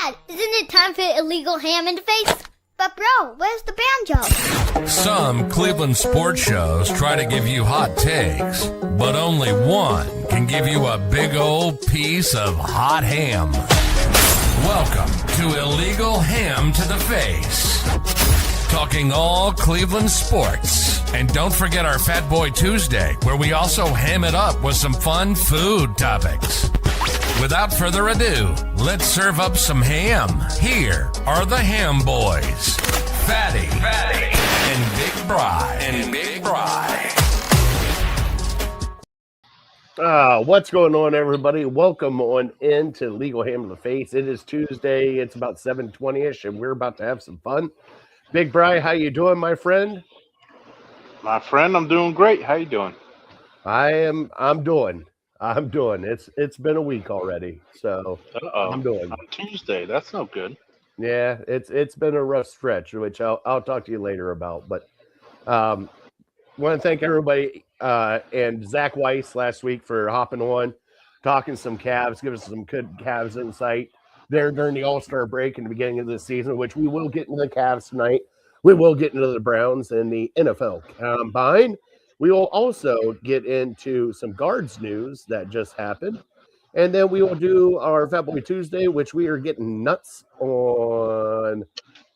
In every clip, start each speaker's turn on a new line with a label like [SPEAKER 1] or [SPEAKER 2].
[SPEAKER 1] Dad, isn't it time for illegal ham in the face? But bro, where's the banjo?
[SPEAKER 2] Some Cleveland sports shows try to give you hot takes, but only one can give you a big old piece of hot ham. Welcome to Illegal Ham to the Face. Talking all Cleveland sports. And don't forget our Fat Boy Tuesday, where we also ham it up with some fun food topics. Without further ado, let's serve up some ham. Here are the Ham Boys, Fatty, and Big Bry.
[SPEAKER 3] What's going on, everybody? Welcome on into Legal Ham to the Face. It is Tuesday. It's about 7:20ish, and we're about to have some fun. Big Bry, how you doing, my friend?
[SPEAKER 4] My friend, I'm doing great. How you doing?
[SPEAKER 3] I'm doing. It's been a week already, so I'm doing.
[SPEAKER 4] On Tuesday, that's no good.
[SPEAKER 3] Yeah, it's been a rough stretch, which I'll talk to you later about. But want to thank everybody and Zach Weiss last week for hopping on, talking some Cavs, giving us some good Cavs insight there during the All-Star break in the beginning of the season, which we will get into the Cavs tonight. We will get into the Browns and the NFL Combine. We will also get into some guards news that just happened. And then we will do our Fat Boy Tuesday, which we are getting nuts on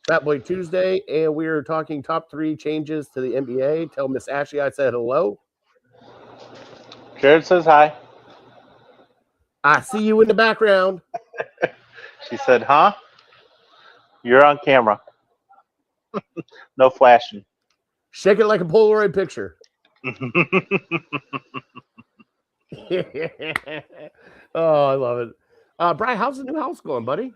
[SPEAKER 3] Fat Boy Tuesday. And we are talking top 3 changes to the NBA. Tell Miss Ashley I said hello.
[SPEAKER 4] Jared says hi.
[SPEAKER 3] I see you in the background.
[SPEAKER 4] She said, huh? You're on camera. No flashing.
[SPEAKER 3] Shake it like a Polaroid picture. Oh, I love it. Brian, how's the new house going, buddy?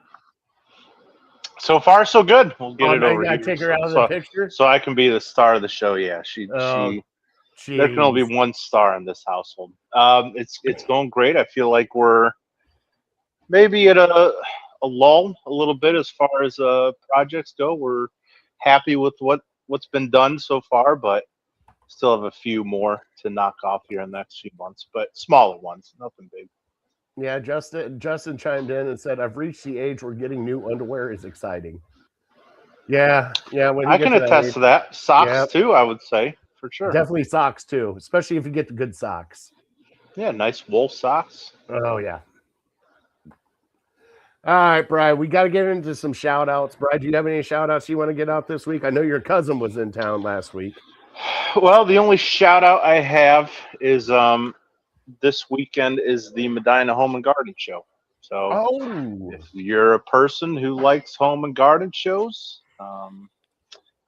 [SPEAKER 4] So far, so good. We'll get it over
[SPEAKER 3] here. Take her out of the picture,
[SPEAKER 4] so I can be the star of the show. Yeah, there can only be one star in this household. It's going great. I feel like we're maybe at a lull a little bit as far as projects go. We're happy with what's been done so far, but still have a few more to knock off here in the next few months, but smaller ones, nothing big.
[SPEAKER 3] Yeah, Justin chimed in and said, I've reached the age where getting new underwear is exciting. Yeah. When
[SPEAKER 4] I can attest to that. Socks too, I would say, for sure.
[SPEAKER 3] Definitely socks too, especially if you get the good socks.
[SPEAKER 4] Yeah, nice wool socks.
[SPEAKER 3] Oh, yeah. All right, Brian, we got to get into some shout-outs. Brian, do you have any shout-outs you want to get out this week? I know your cousin was in town last week.
[SPEAKER 4] Well, the only shout-out I have is this weekend is the Medina Home and Garden Show. So if you're a person who likes home and garden shows,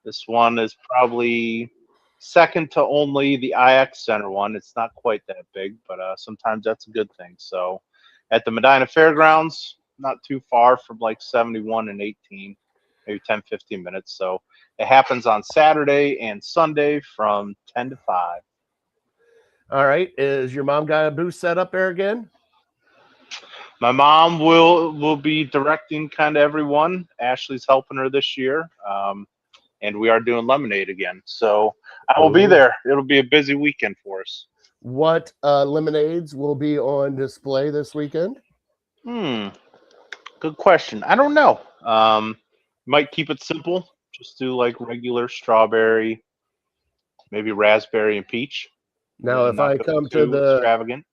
[SPEAKER 4] this one is probably second to only the IX Center one. It's not quite that big, but sometimes that's a good thing. So at the Medina Fairgrounds, not too far from like 71 and 18, maybe 10, 15 minutes. So it happens on Saturday and Sunday from 10 to 5.
[SPEAKER 3] All right. Is your mom got a booth set up there again?
[SPEAKER 4] My mom will be directing kind of everyone. Ashley's helping her this year. And we are doing lemonade again. So I will be there. It'll be a busy weekend for us.
[SPEAKER 3] What lemonades will be on display this weekend?
[SPEAKER 4] Good question. I don't know. Might keep it simple. Just do like regular strawberry, maybe raspberry and peach.
[SPEAKER 3] Now, if I come to the
[SPEAKER 4] extravagant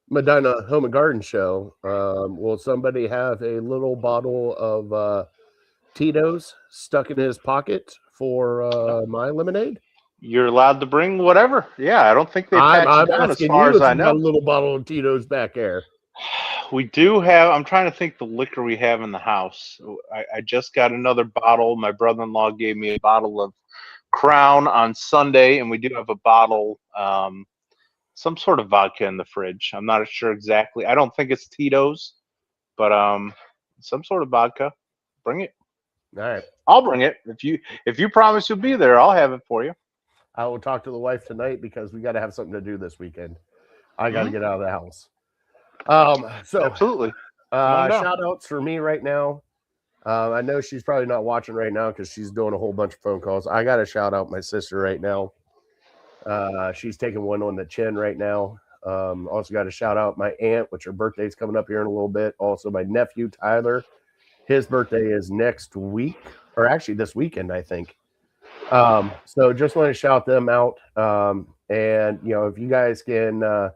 [SPEAKER 3] Medina Home and Garden Show, will somebody have a little bottle of Tito's stuck in his pocket for my lemonade?
[SPEAKER 4] You're allowed to bring whatever. Yeah, I don't think they pack it down as far as I know.
[SPEAKER 3] A little bottle of Tito's back there.
[SPEAKER 4] We do have, I'm trying to think the liquor we have in the house. I just got another bottle. My brother-in-law gave me a bottle of Crown on Sunday, and we do have a bottle, some sort of vodka in the fridge. I'm not sure exactly. I don't think it's Tito's, but some sort of vodka. Bring it.
[SPEAKER 3] All right.
[SPEAKER 4] I'll bring it. If you promise you'll be there, I'll have it for you.
[SPEAKER 3] I will talk to the wife tonight because we got to have something to do this weekend. I got to get out of the house. So
[SPEAKER 4] absolutely.
[SPEAKER 3] Shout outs for me right now. I know she's probably not watching right now because she's doing a whole bunch of phone calls. I got to shout out my sister right now. She's taking one on the chin right now. Also got to shout out my aunt, which her birthday's coming up here in a little bit. Also my nephew, Tyler. His birthday is next week, or actually this weekend, I think. So just want to shout them out. And, if you guys can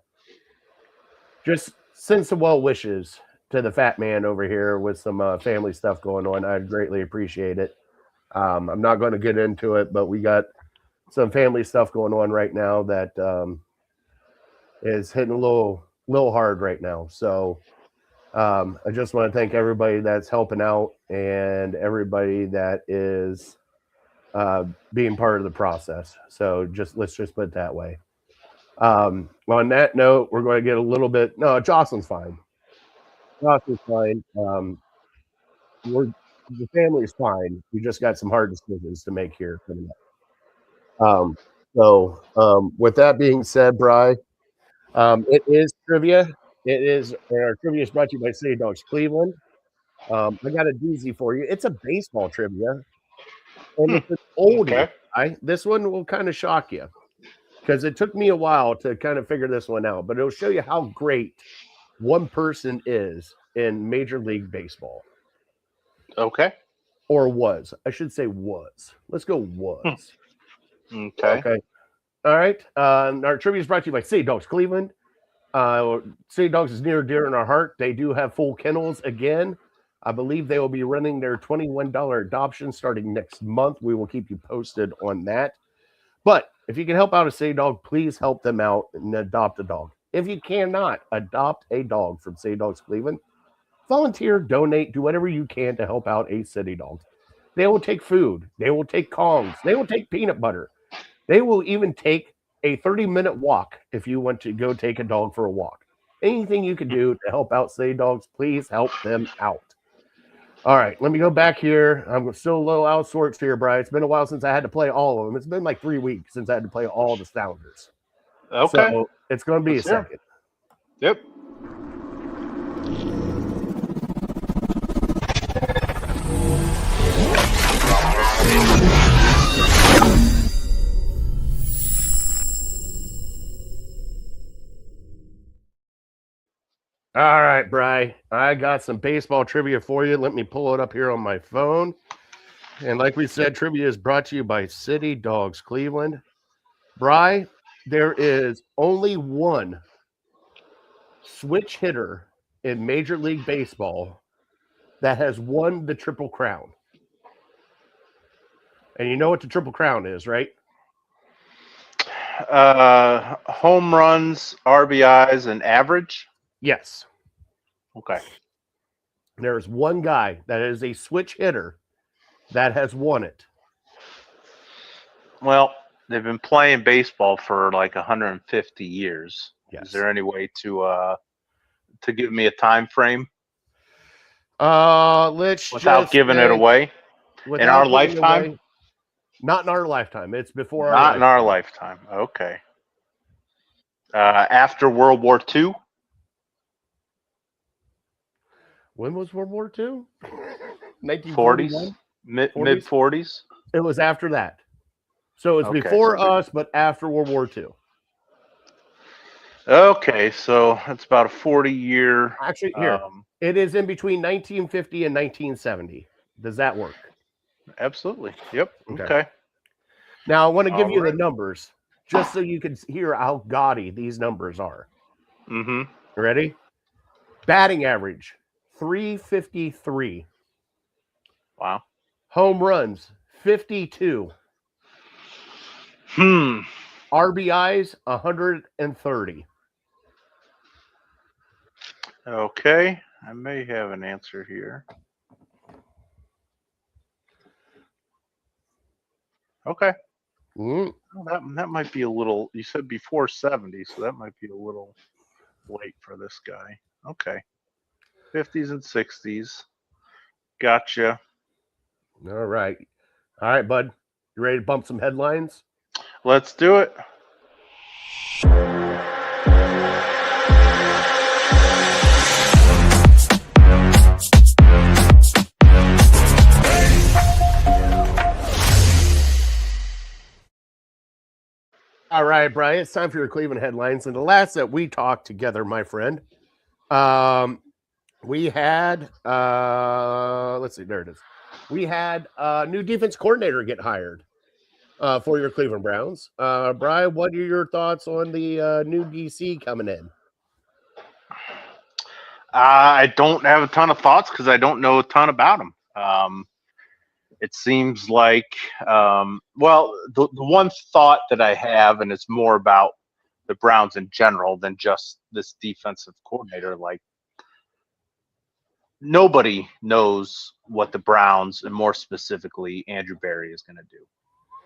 [SPEAKER 3] just send some well wishes to the fat man over here with some family stuff going on, I'd greatly appreciate it. I'm not going to get into it, but we got some family stuff going on right now that is hitting a little hard right now. So I just want to thank everybody that's helping out and everybody that is being part of the process. So let's just put it that way. On that note, we're going to get a little bit. No, Jocelyn's fine. Jocelyn's fine. The family's fine. We just got some hard decisions to make here coming up. With that being said, Bri, it is trivia. Our trivia is brought to you by City Dogs Cleveland. I got a doozy for you. It's a baseball trivia, and it's an oldie. Okay. This one will kind of shock you because it took me a while to kind of figure this one out, but it'll show you how great one person is in Major League Baseball.
[SPEAKER 4] Okay.
[SPEAKER 3] Or was. I should say was. Let's go was.
[SPEAKER 4] Okay.
[SPEAKER 3] All right. Our trivia is brought to you by City Dogs Cleveland. City Dogs is near and dear in our heart. They do have full kennels again. I believe they will be running their $21 adoption starting next month. We will keep you posted on that. But if you can help out a City Dog, please help them out and adopt a dog. If you cannot adopt a dog from City Dogs Cleveland, volunteer, donate, do whatever you can to help out a City Dog. They will take food. They will take Kongs. They will take peanut butter. They will even take a 30-minute walk if you want to go take a dog for a walk. Anything you can do to help out City Dogs, please help them out. All right, let me go back here. I'm still a little out of sorts here, Brian. It's been a while since I had to play all of them. It's been like 3 weeks since I had to play all the Sounders.
[SPEAKER 4] Okay.
[SPEAKER 3] So it's going to be a second.
[SPEAKER 4] Yep.
[SPEAKER 3] All right, Bri, I got some baseball trivia for you. Let me pull it up here on my phone. And like we said, trivia is brought to you by City Dogs Cleveland. Bri, there is only one switch hitter in Major League Baseball that has won the Triple Crown. And you know what the Triple Crown is, right?
[SPEAKER 4] Home runs, RBIs, and average?
[SPEAKER 3] Yes.
[SPEAKER 4] Okay.
[SPEAKER 3] There's one guy that is a switch hitter that has won it.
[SPEAKER 4] Well, they've been playing baseball for like 150 years.
[SPEAKER 3] Yes.
[SPEAKER 4] Is there any way to give me a time frame?
[SPEAKER 3] Without
[SPEAKER 4] giving it away. In our lifetime?
[SPEAKER 3] Not in our lifetime. It's before our
[SPEAKER 4] lifetime. Not in our
[SPEAKER 3] lifetime.
[SPEAKER 4] Okay. After World War II?
[SPEAKER 3] When was World War II?
[SPEAKER 4] 1940s? Mid 40s?
[SPEAKER 3] It was after that. So it's before us, but after World War II.
[SPEAKER 4] Okay, so it's about a 40-year.
[SPEAKER 3] Actually, here it is in between 1950 and 1970. Does that work?
[SPEAKER 4] Absolutely. Yep. Okay.
[SPEAKER 3] Now I want to give you the numbers just so you can hear how gaudy these numbers are.
[SPEAKER 4] Mm-hmm.
[SPEAKER 3] Ready? Batting average 353.
[SPEAKER 4] Wow.
[SPEAKER 3] Home runs 52. RBIs 130.
[SPEAKER 4] Okay, I may have an answer here. Okay. Well, that might be a little. You said before 70, so that might be a little late for this guy. Okay. 50s and 60s. Gotcha.
[SPEAKER 3] All right, bud. You ready to bump some headlines?
[SPEAKER 4] Let's do it.
[SPEAKER 3] All right, Brian, it's time for your Cleveland headlines. And the last that we talked together, my friend, we had let's see, there it is. We had a new defense coordinator get hired for your Cleveland Browns. Brian, what are your thoughts on the new DC coming in?
[SPEAKER 4] I don't have a ton of thoughts because I don't know a ton about him. It seems like, the one thought that I have, and it's more about the Browns in general than just this defensive coordinator. Like, nobody knows what the Browns, and more specifically Andrew Berry, is going to do.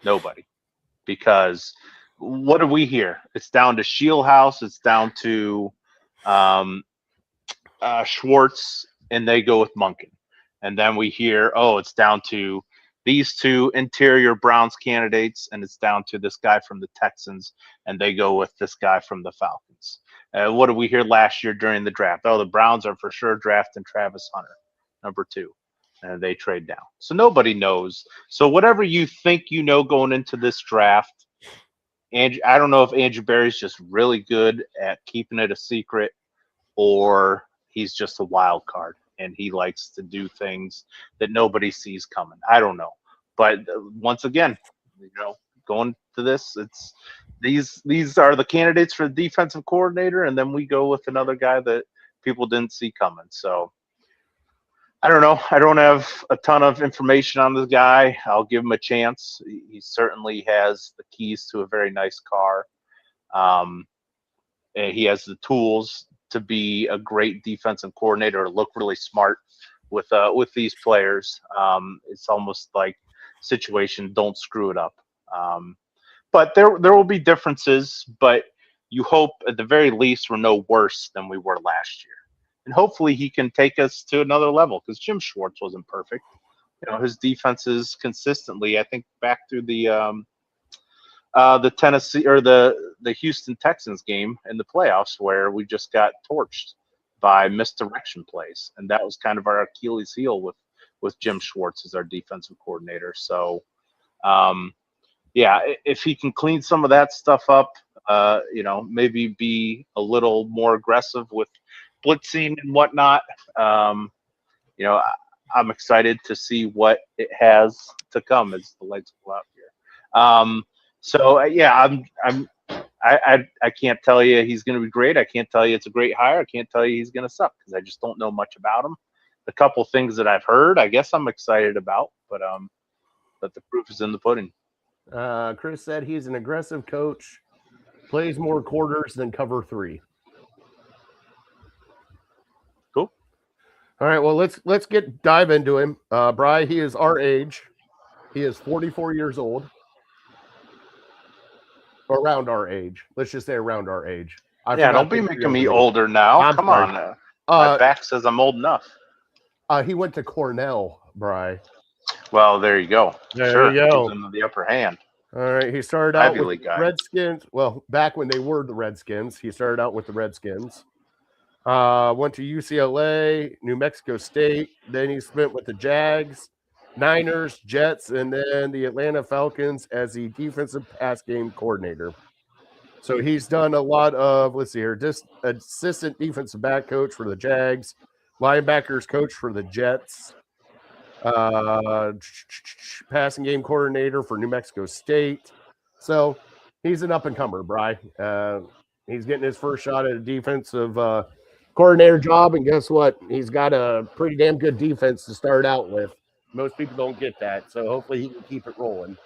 [SPEAKER 4] Nobody. Because what do we hear? It's down to Shieldhouse. It's down to Schwartz, and they go with Monken. And then we hear, it's down to these two interior Browns candidates, and it's down to this guy from the Texans, and they go with this guy from the Falcons. What did we hear last year during the draft? The Browns are for sure drafting Travis Hunter, number 2, and they trade down. So nobody knows. So whatever you think you know going into this draft, and I don't know if Andrew Berry's just really good at keeping it a secret, or he's just a wild card and he likes to do things that nobody sees coming. I don't know. But once again, going to this, it's these are the candidates for the defensive coordinator, and then we go with another guy that people didn't see coming. So I don't know. I don't have a ton of information on this guy. I'll give him a chance. He certainly has the keys to a very nice car. And he has the tools to be a great defensive coordinator, or look really smart with these players. It's almost like situation, don't screw it up. But there will be differences, but you hope at the very least we're no worse than we were last year. And hopefully he can take us to another level, because Jim Schwartz wasn't perfect. His defenses consistently, I think back through the Tennessee or the Houston Texans game in the playoffs, where we just got torched by misdirection plays, and that was kind of our Achilles heel with Jim Schwartz as our defensive coordinator. So, if he can clean some of that stuff up, maybe be a little more aggressive with blitzing and whatnot. I'm excited to see what it has to come as the lights go out here. I can't tell you he's going to be great. I can't tell you it's a great hire. I can't tell you he's going to suck, because I just don't know much about him. The couple things that I've heard, I guess I'm excited about, but the proof is in the pudding.
[SPEAKER 3] Chris said he's an aggressive coach, plays more quarters than cover 3.
[SPEAKER 4] Cool.
[SPEAKER 3] All right, well, let's dive into him. Bri, he is our age. He is 44 years old. Around our age. Let's just say around our age.
[SPEAKER 4] Don't be making me older now. Come on. My back says I'm old enough.
[SPEAKER 3] He went to Cornell, Bri.
[SPEAKER 4] Well, there you go.
[SPEAKER 3] There you go.
[SPEAKER 4] Gives him the upper hand.
[SPEAKER 3] All right. He started out with the Redskins. Well, back when they were the Redskins, he started out with the Redskins. Went to UCLA, New Mexico State. Then he spent with the Jags, Niners, Jets, and then the Atlanta Falcons as the defensive pass game coordinator. So he's done a lot of, assistant defensive back coach for the Jags, linebackers coach for the Jets, passing game coordinator for New Mexico State. So he's an up-and-comer, Bri. He's getting his first shot at a defensive coordinator job, and guess what? He's got a pretty damn good defense to start out with. Most people don't get that, so hopefully he can keep it rolling.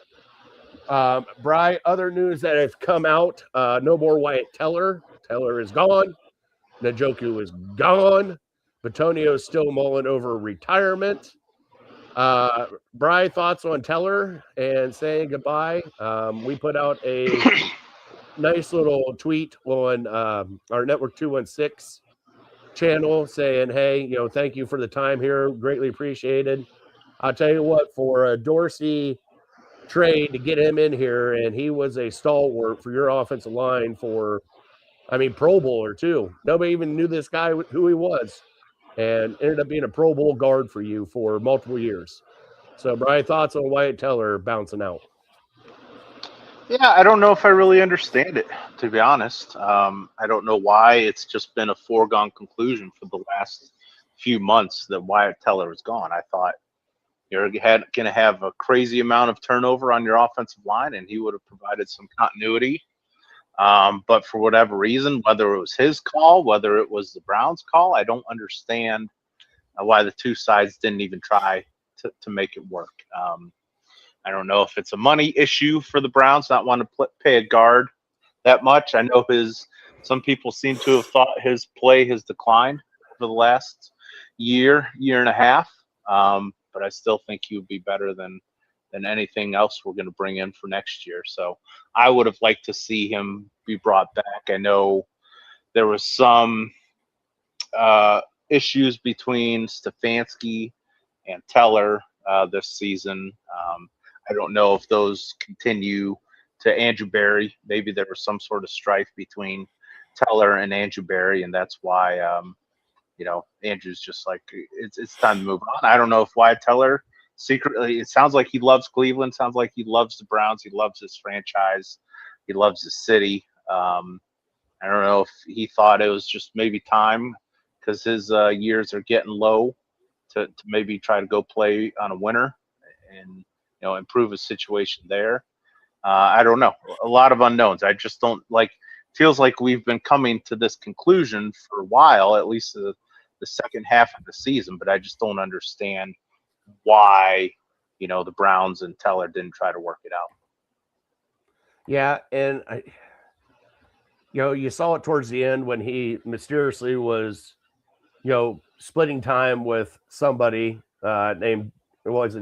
[SPEAKER 3] Bri, other news that has come out, no more Wyatt Teller. Teller is gone. Njoku is gone. Bitonio is still mulling over retirement. Bri, thoughts on Teller and saying goodbye? We put out a nice little tweet on our Network 216 channel saying, hey, thank you for the time here. Greatly appreciated. I'll tell you what, for a Dorsey trade to get him in here, and he was a stalwart for your offensive line for, Pro Bowler too. Nobody even knew this guy, who he was, and ended up being a Pro Bowl guard for you for multiple years. So, Brian, thoughts on Wyatt Teller bouncing out?
[SPEAKER 4] Yeah, I don't know if I really understand it, to be honest. I don't know why it's just been a foregone conclusion for the last few months that Wyatt Teller was gone. I thought you're going to have a crazy amount of turnover on your offensive line, and he would have provided some continuity. But for whatever reason, whether it was his call, whether it was the Browns' call, I don't understand why the two sides didn't even try to make it work. I don't know if it's a money issue for the Browns not wanting to pay a guard that much. I know some people seem to have thought his play has declined for the last year and a half. But I still think he would be better than anything else we're going to bring in for next year. So I would have liked to see him be brought back. I know there was some issues between Stefanski and Teller this season. I don't know if those continue to Andrew Berry. Maybe there was some sort of strife between Teller and Andrew Berry, and that's why Andrew's just like, it's time to move on. I don't know if Wyatt Teller secretly, it sounds like he loves Cleveland, sounds like he loves the Browns, he loves his franchise, he loves his city. I don't know if he thought it was just maybe time because his years are getting low to maybe try to go play on a winner and improve his situation there. I don't know. A lot of unknowns. I just don't feels like we've been coming to this conclusion for a while, at least the second half of the season, but I just don't understand why, the Browns and Teller didn't try to work it out.
[SPEAKER 3] Yeah, and you saw it towards the end when he mysteriously was, splitting time with somebody named, it was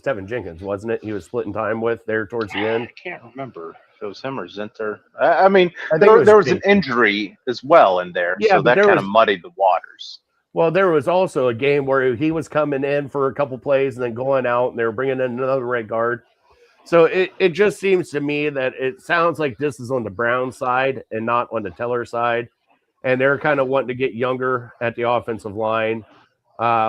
[SPEAKER 3] Tevin Jenkins, wasn't it? He was splitting time with there towards the end.
[SPEAKER 4] I can't remember if it was him or Zinter. I mean, there was an injury as well in there, so that kind of muddied the waters.
[SPEAKER 3] Well, there was also a game where he was coming in for a couple plays and then going out, and they were bringing in another right guard. So it just seems to me that it sounds like this is on the Brown side and not on the Teller side. And they're kind of wanting to get younger at the offensive line,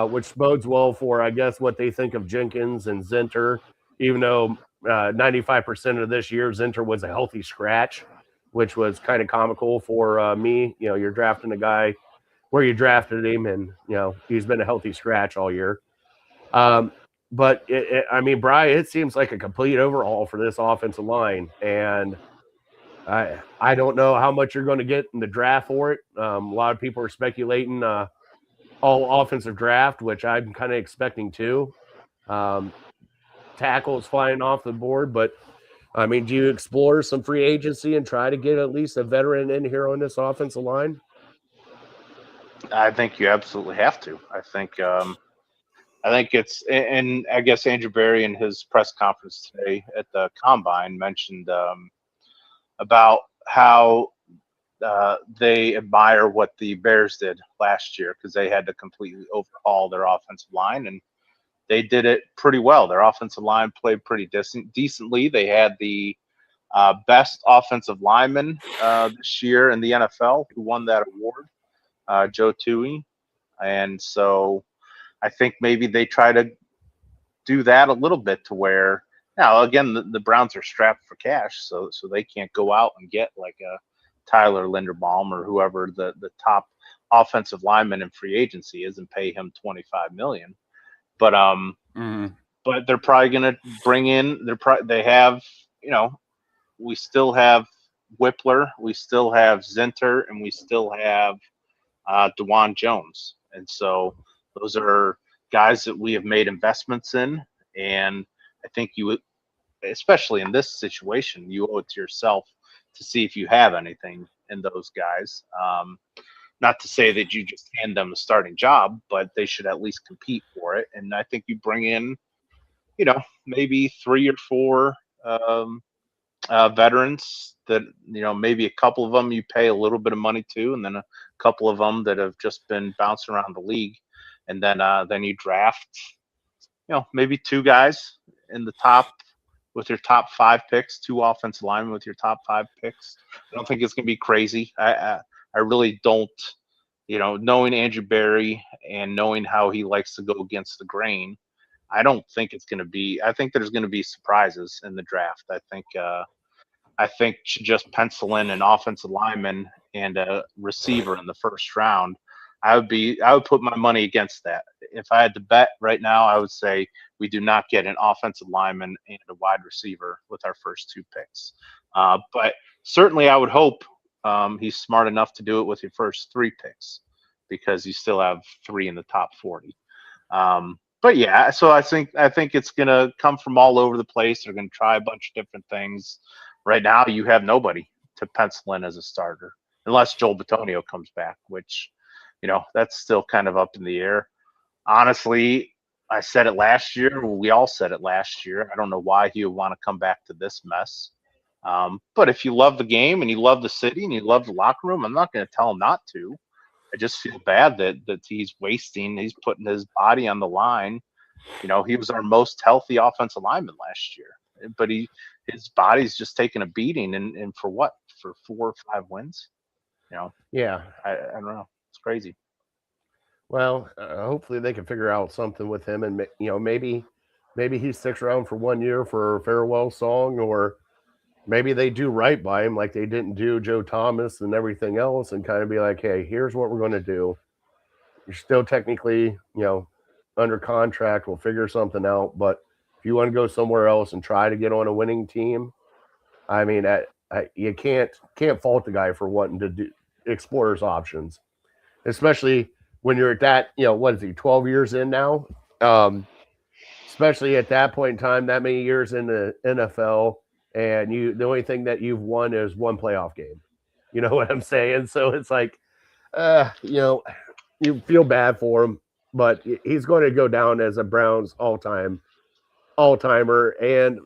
[SPEAKER 3] which bodes well for, I guess, what they think of Jenkins and Zinter, even though 95% of this year Zinter was a healthy scratch, which was kind of comical for me. You're drafting a guy where you drafted him, and he's been a healthy scratch all year. But Brian, it seems like a complete overhaul for this offensive line, and I don't know how much you're going to get in the draft for it. A lot of people are speculating all offensive draft, which I'm kind of expecting too. Tackles flying off the board, but do you explore some free agency and try to get at least a veteran in here on this offensive line?
[SPEAKER 4] I think you absolutely have to. I think it's, and I guess Andrew Berry in his press conference today at the Combine mentioned about how they admire what the Bears did last year because they had to completely overhaul their offensive line, and they did it pretty well. Their offensive line played pretty decently. They had the best offensive lineman this year in the NFL who won that award, Joe Tui. And so I think maybe they try to do that a little bit to where, now, again, the Browns are strapped for cash, so they can't go out and get like a Tyler Linderbaum or whoever the top offensive lineman in free agency is and pay him $25 million. But but they're probably going to bring in. They have, we still have Whippler, we still have Zinter, and we still have DeJuan Jones, and so those are guys that we have made investments in, and I think you would, especially in this situation, you owe it to yourself to see if you have anything in those guys. Not to say that you just hand them a starting job, but they should at least compete for it. And I think you bring in, maybe 3 or 4 veterans that, maybe a couple of them you pay a little bit of money to, and then a couple of them that have just been bouncing around the league. And then you draft, maybe 2 guys in the top with your top 5 picks, 2 offensive linemen with your top 5 picks. I don't think it's going to be crazy. I really don't, knowing Andrew Berry and knowing how he likes to go against the grain, I don't think it's going to be, I think there's going to be surprises in the draft. I think just pencil in an offensive lineman and a receiver in the first round. I would put my money against that. If I had to bet right now, I would say we do not get an offensive lineman and a wide receiver with our first 2 picks. But certainly I would hope he's smart enough to do it with your first 3 picks, because you still have 3 in the top 40. But yeah, so I think it's gonna come from all over the place. They're gonna try a bunch of different things. Right now, you have nobody to pencil in as a starter, unless Joel Bitonio comes back, which, that's still kind of up in the air. Honestly, I said it last year. We all said it last year. I don't know why he would want to come back to this mess. But if you love the game and you love the city and you love the locker room, I'm not going to tell him not to. I just feel bad that he's putting his body on the line. He was our most healthy offensive lineman last year, but his body's just taking a beating. And for what? For 4 or 5 wins?
[SPEAKER 3] Yeah.
[SPEAKER 4] I don't know. It's crazy.
[SPEAKER 3] Well, hopefully they can figure out something with him, and maybe he sticks around for 1 year for a farewell song, or maybe they do right by him like they didn't do Joe Thomas and everything else, and kind of be like, hey, here's what we're going to do. You're still technically, under contract. We'll figure something out. But if you want to go somewhere else and try to get on a winning team, I mean, you can't fault the guy for wanting to explore his options, especially when you're at that, what is he, 12 years in now? Especially at that point in time, that many years in the NFL, and the only thing that you've won is 1 playoff game. You know what I'm saying? So it's like, you feel bad for him, but he's going to go down as a Browns all-timer. And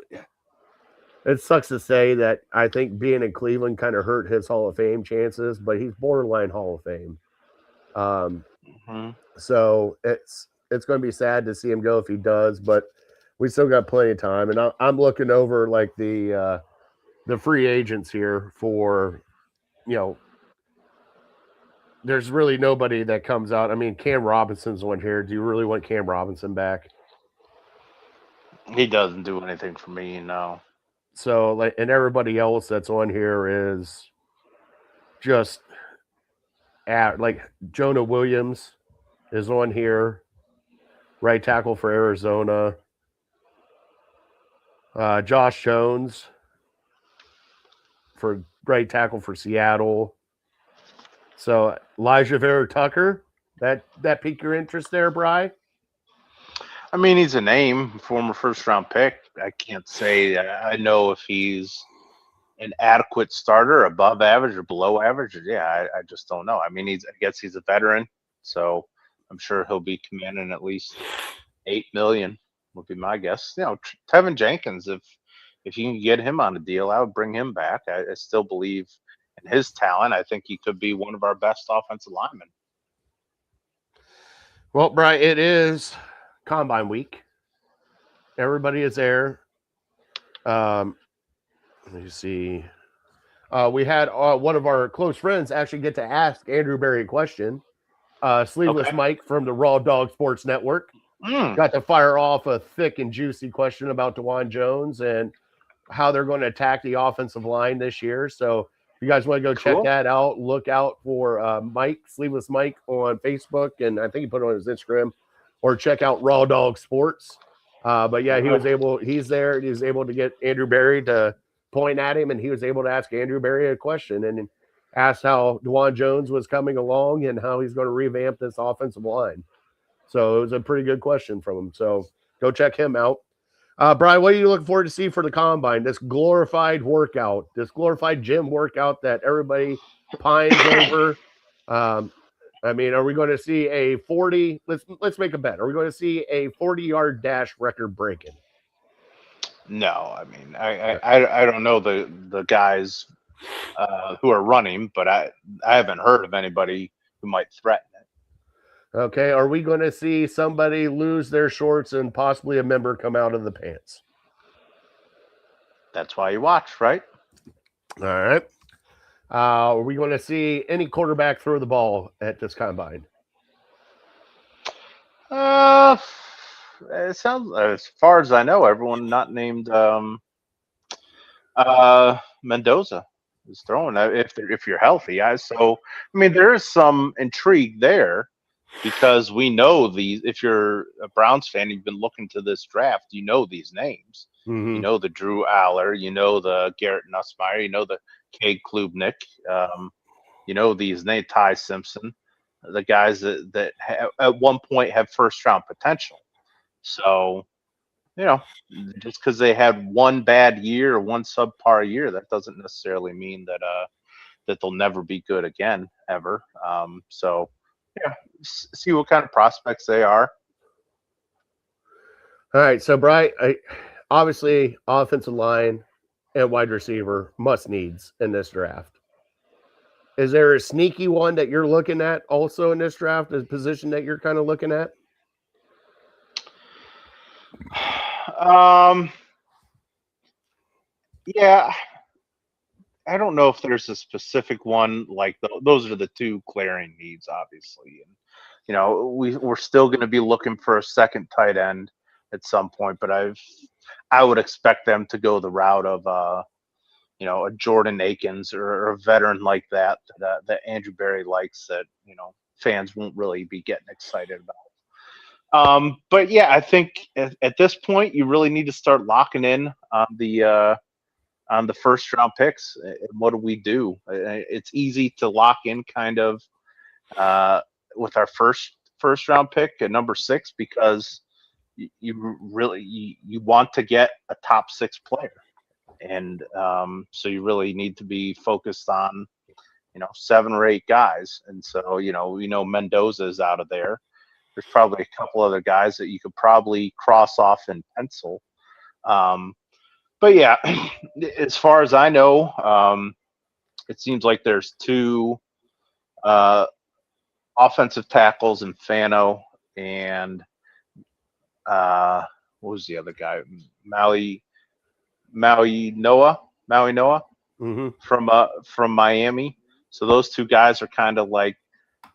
[SPEAKER 3] it sucks to say that I think being in Cleveland kind of hurt his Hall of Fame chances, but he's borderline Hall of Fame. So it's going to be sad to see him go if he does, but we still got plenty of time. And I'm looking over like the free agents here for, there's really nobody that comes out. I mean, Cam Robinson's one here. Do you really want Cam Robinson back?
[SPEAKER 4] He doesn't do anything for me, no.
[SPEAKER 3] So, and everybody else that's on here is just Jonah Williams is on here, right tackle for Arizona. Josh Jones for right tackle for Seattle. So Elijah Vera Tucker, that piqued your interest there, Bri?
[SPEAKER 4] I mean, he's a name, former first-round pick. I can't say I know if he's an adequate starter, above average or below average. Yeah, I just don't know. I mean, I guess he's a veteran, so I'm sure he'll be commanding at least $8 million would be my guess. Tevin Jenkins, if you can get him on a deal, I would bring him back. I still believe in his talent. I think he could be one of our best offensive linemen.
[SPEAKER 3] Well, Brian, it is Combine week. Everybody is there. Let me see. We had one of our close friends actually get to ask Andrew Berry a question. Sleeveless Mike from the Raw Dog Sports Network got to fire off a thick and juicy question about DeJuan Jones and how they're going to attack the offensive line this year. So if you guys want to go check that out, look out for Mike, Sleeveless Mike on Facebook, and I think he put it on his Instagram, or check out Raw Dog Sports. But yeah, he's there. He was able to get Andrew Berry to point at him, and he was able to ask Andrew Berry a question and asked how DeJuan Jones was coming along and how he's going to revamp this offensive line. So it was a pretty good question from him. So go check him out. Brian, what are you looking forward to see for the Combine? This glorified workout, this glorified gym workout that everybody pines over. I mean, are we going to see a 40? Let's make a bet. Are we going to see a 40-yard dash record breaking?
[SPEAKER 4] No, I mean, I don't know the guys who are running, but I haven't heard of anybody who might threaten it.
[SPEAKER 3] Okay, are we going to see somebody lose their shorts and possibly a member come out of the pants?
[SPEAKER 4] That's why you watch, right?
[SPEAKER 3] All right. Are we going to see any quarterback throw the ball at this Combine?
[SPEAKER 4] It sounds, as far as I know, everyone not named Mendoza is throwing if you're healthy. So I mean, there is some intrigue there because we know these. If you're a Browns fan, you've been looking to this draft. You know these names.
[SPEAKER 3] Mm-hmm.
[SPEAKER 4] You know the Drew Aller. You know the Garrett Nussmeier. You know the Cade Klubnik. You know these names, Ty Simpson, the guys that have, at one point have first round potential. So, you know, just because they had one bad year or one subpar year, that doesn't necessarily mean that they'll never be good again ever. So, yeah, see what kind of prospects they are.
[SPEAKER 3] All right, so Bright, obviously offensive line and wide receiver must needs in this draft. Is there a sneaky one that you're looking at also in this draft, a position that you're kind of looking at?
[SPEAKER 4] Yeah, I don't know if there's a specific one. Like those are the two glaring needs, obviously. And you know, we're still going to be looking for a second tight end at some point, but I would expect them to go the route of you know, a Jordan Akins or a veteran like that Andrew Berry likes, that, you know, fans won't really be getting excited about. But yeah, I think at this point you really need to start locking in on the first round picks. And what do we do? It's easy to lock in kind of with our first round pick at number 6 because you really want to get a top 6 player. And so you really need to be focused on, you know, 7 or 8 guys. And so, you know, Mendoza is out of there. There's probably a couple other guys that you could probably cross off in pencil. But yeah, as far as I know, it seems like there's 2 offensive tackles in Fano and what was the other guy? Maui Noah
[SPEAKER 3] Mm-hmm.
[SPEAKER 4] from Miami. So those 2 guys are kind of like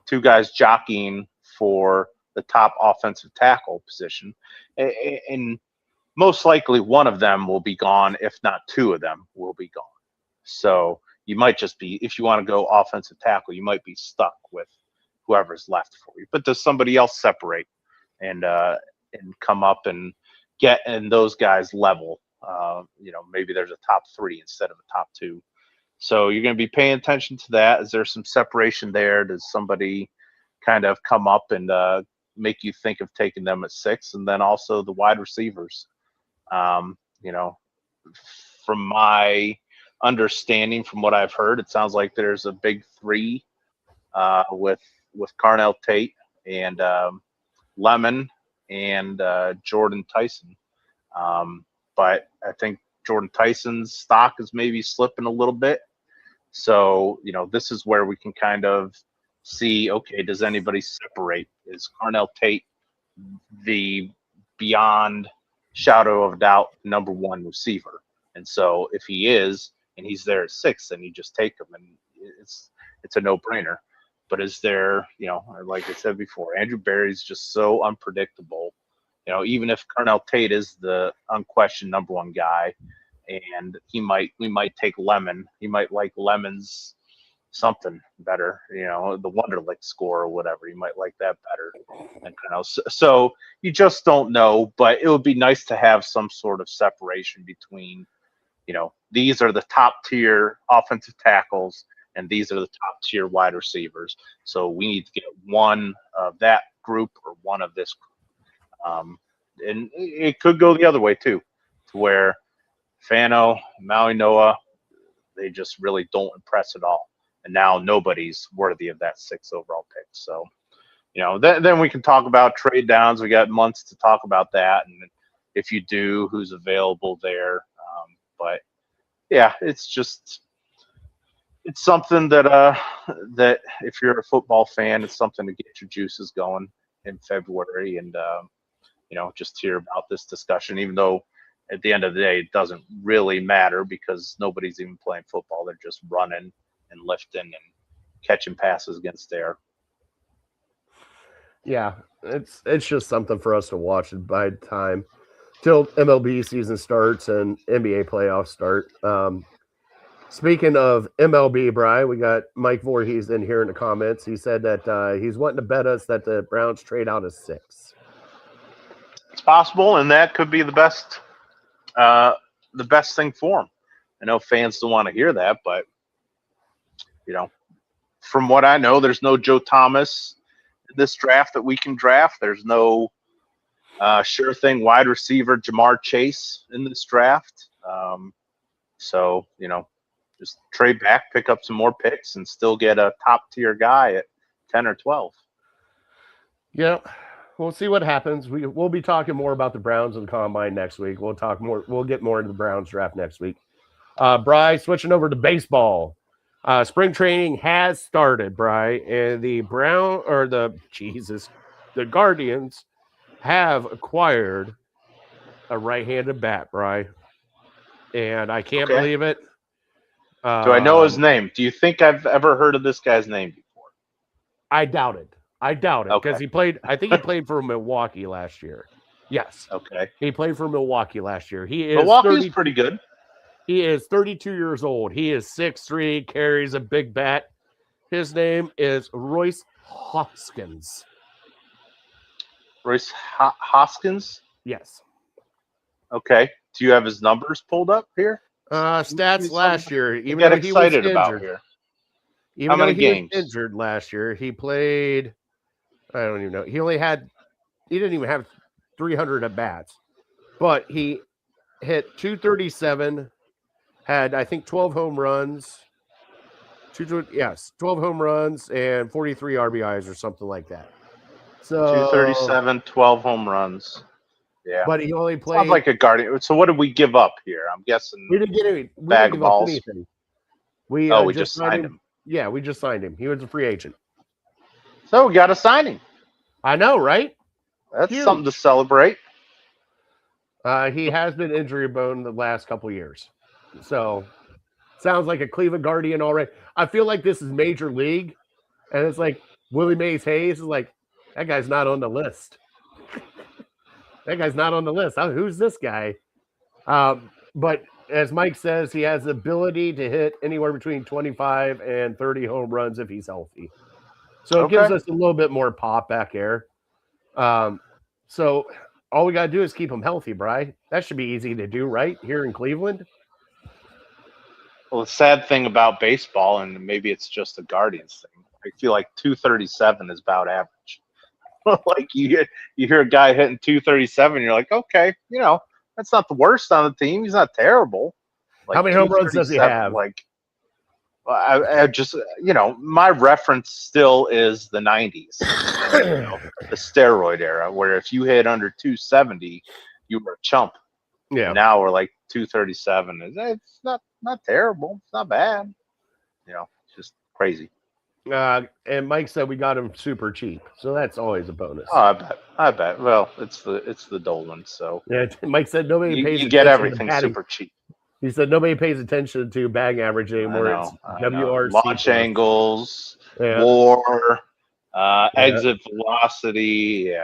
[SPEAKER 4] 2 guys jockeying for the top offensive tackle position, and most likely one of them will be gone, if not 2 of them will be gone. So you might just be, if you want to go offensive tackle, you might be stuck with whoever's left for you. But does somebody else separate and come up and get in those guys' level? You know, maybe there's a top 3 instead of a top 2. So you're going to be paying attention to that. Is there some separation there? Does somebody kind of come up and make you think of taking them at 6? And then also the wide receivers. You know, from my understanding, from what I've heard, it sounds like there's a big 3 with Carnell Tate and Lemon and Jordan Tyson. But I think Jordan Tyson's stock is maybe slipping a little bit. So, you know, this is where we can kind of see, okay, does anybody separate? Is Carnell Tate the beyond shadow of doubt number 1 receiver? And so if he is, and he's there at 6, then you just take him, and it's a no-brainer. But is there, you know, like I said before, Andrew Berry's just so unpredictable. You know, even if Carnell Tate is the unquestioned number 1 guy, and we might take Lemon. He might like Lemon's something better, you know, the Wonderlic score or whatever. You might like that better than Carnell. So you just don't know. But it would be nice to have some sort of separation between, you know, these are the top tier offensive tackles and these are the top tier wide receivers. So we need to get one of that group or one of this group. And it could go the other way too, to where Fano, Maui Noah, they just really don't impress at all. And now nobody's worthy of that 6th overall pick. So, you know, then we can talk about trade downs. We got months to talk about that. And if you do, who's available there. But yeah, it's something that if you're a football fan, it's something to get your juices going in February. And, you know, just hear about this discussion, even though at the end of the day, it doesn't really matter because nobody's even playing football. They're just running and lifting and catching passes against air.
[SPEAKER 3] Yeah, it's just something for us to watch and bide time till MLB season starts and NBA playoffs start. Speaking of MLB, Bri, we got Mike Voorhees in here in the comments. He said that he's wanting to bet us that the Browns trade out of 6.
[SPEAKER 4] It's possible, and that could be the best thing for him. I know fans don't want to hear that, but from what I know, there's no Joe Thomas in this draft that we can draft. There's no sure thing wide receiver Jamar Chase in this draft. So just trade back, pick up some more picks, and still get a top tier guy at 10 or 12.
[SPEAKER 3] Yeah. We'll see what happens. We'll be talking more about the Browns and the Combine next week. We'll talk more. We'll get more into the Browns draft next week. Bri, switching over to baseball. Spring training has started, Bri, and the Guardians have acquired a right-handed bat, Bri, and I can't believe it.
[SPEAKER 4] Do I know his name? Do you think I've ever heard of this guy's name before?
[SPEAKER 3] I doubt it. Because he played. I think he played for Milwaukee last year. Yes.
[SPEAKER 4] Okay.
[SPEAKER 3] He played for Milwaukee last year.
[SPEAKER 4] Milwaukee's pretty good.
[SPEAKER 3] He is 32 years old. He is 6'3", carries a big bat. His name is Royce Hoskins.
[SPEAKER 4] Royce Hoskins?
[SPEAKER 3] Yes.
[SPEAKER 4] Okay. Do you have his numbers pulled up here?
[SPEAKER 3] Stats last year.
[SPEAKER 4] Even though he was injured.
[SPEAKER 3] Even though he was injured last year, he played. I don't even know. He didn't even have 300 at bats, but he hit 237. Had I think 12 home runs. 12 home runs and 43 RBIs or something like that. So
[SPEAKER 4] 237, 12 home runs. Yeah,
[SPEAKER 3] but he only played.
[SPEAKER 4] Sounds like a Guardian. So what did we give up here? I'm guessing
[SPEAKER 3] we didn't get any
[SPEAKER 4] bag of balls.
[SPEAKER 3] Anything.
[SPEAKER 4] We just signed him.
[SPEAKER 3] Yeah, we just signed him. He was a free agent.
[SPEAKER 4] So we got to sign him.
[SPEAKER 3] I know, right?
[SPEAKER 4] That's something to celebrate.
[SPEAKER 3] He has been injury prone the last couple years. So sounds like a Cleveland Guardian already. I feel like this is major league. And it's like Willie Mays Hayes is like, that guy's not on the list. That guy's not on the list. Who's this guy? But as Mike says, he has the ability to hit anywhere between 25 and 30 home runs if he's healthy. So it gives us a little bit more pop back there. So all we got to do is keep him healthy, Bri. That should be easy to do, right? Here in Cleveland.
[SPEAKER 4] Well, the sad thing about baseball, and maybe it's just a Guardians thing, I feel like 237 is about average. Like you hear a guy hitting 237, you're like, okay, that's not the worst on the team. He's not terrible. Like,
[SPEAKER 3] how many home runs does he have?
[SPEAKER 4] Like, I just, my reference still is the 90s, the steroid era, where if you hit under 270, you were a chump.
[SPEAKER 3] Yeah.
[SPEAKER 4] Now we're like 237. It's not terrible. It's not bad. It's just crazy.
[SPEAKER 3] And Mike said we got him super cheap, so that's always a bonus.
[SPEAKER 4] Oh, I bet. Well, it's the Dolan, so
[SPEAKER 3] yeah. Mike said nobody pays.
[SPEAKER 4] You get everything super cheap.
[SPEAKER 3] He said nobody pays attention to batting average anymore. It's WRC
[SPEAKER 4] launch angles, WAR, exit velocity,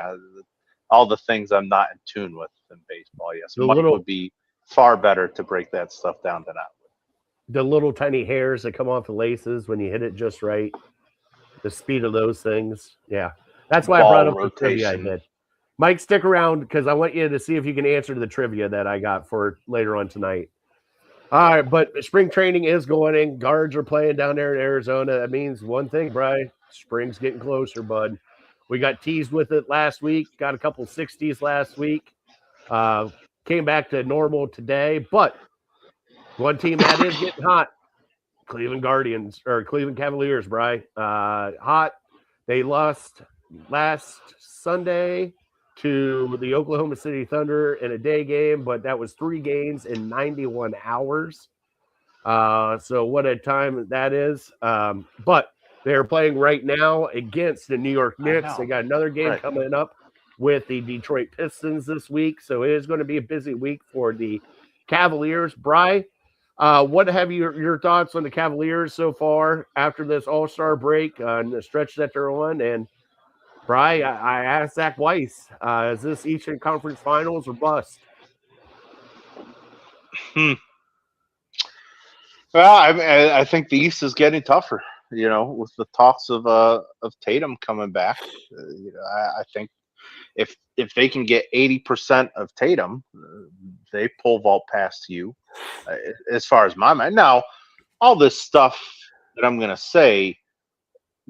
[SPEAKER 4] all the things I'm not in tune with in baseball. Yes, Mike would be far better to break that stuff down than I would.
[SPEAKER 3] The little tiny hairs that come off the laces when you hit it just right, the speed of those things. Yeah, that's why I brought up the trivia I did. Mike, stick around because I want you to see if you can answer the trivia that I got for later on tonight. All right, but spring training is going in. Guards are playing down there in Arizona. That means one thing, Bri. Spring's getting closer, bud. We got teased with it last week. Got a couple 60s last week. Came back to normal today, but one team that is getting hot, Cleveland Cavaliers, Bri. Hot. They lost last Sunday to the Oklahoma City Thunder in a day game, but that was 3 games in 91 hours. So what a time that is. But they're playing right now against the New York Knicks. They got another game coming up with the Detroit Pistons this week. So it is going to be a busy week for the Cavaliers. Bri, what have your thoughts on the Cavaliers so far after this All-Star break and the stretch that they're on? And Bri, I asked Zach Weiss, is this Eastern Conference Finals or bust?
[SPEAKER 4] Well, I think the East is getting tougher. With the talks of Tatum coming back. I think if they can get 80% of Tatum, they pole vault past you. As far as my mind, now all this stuff that I'm going to say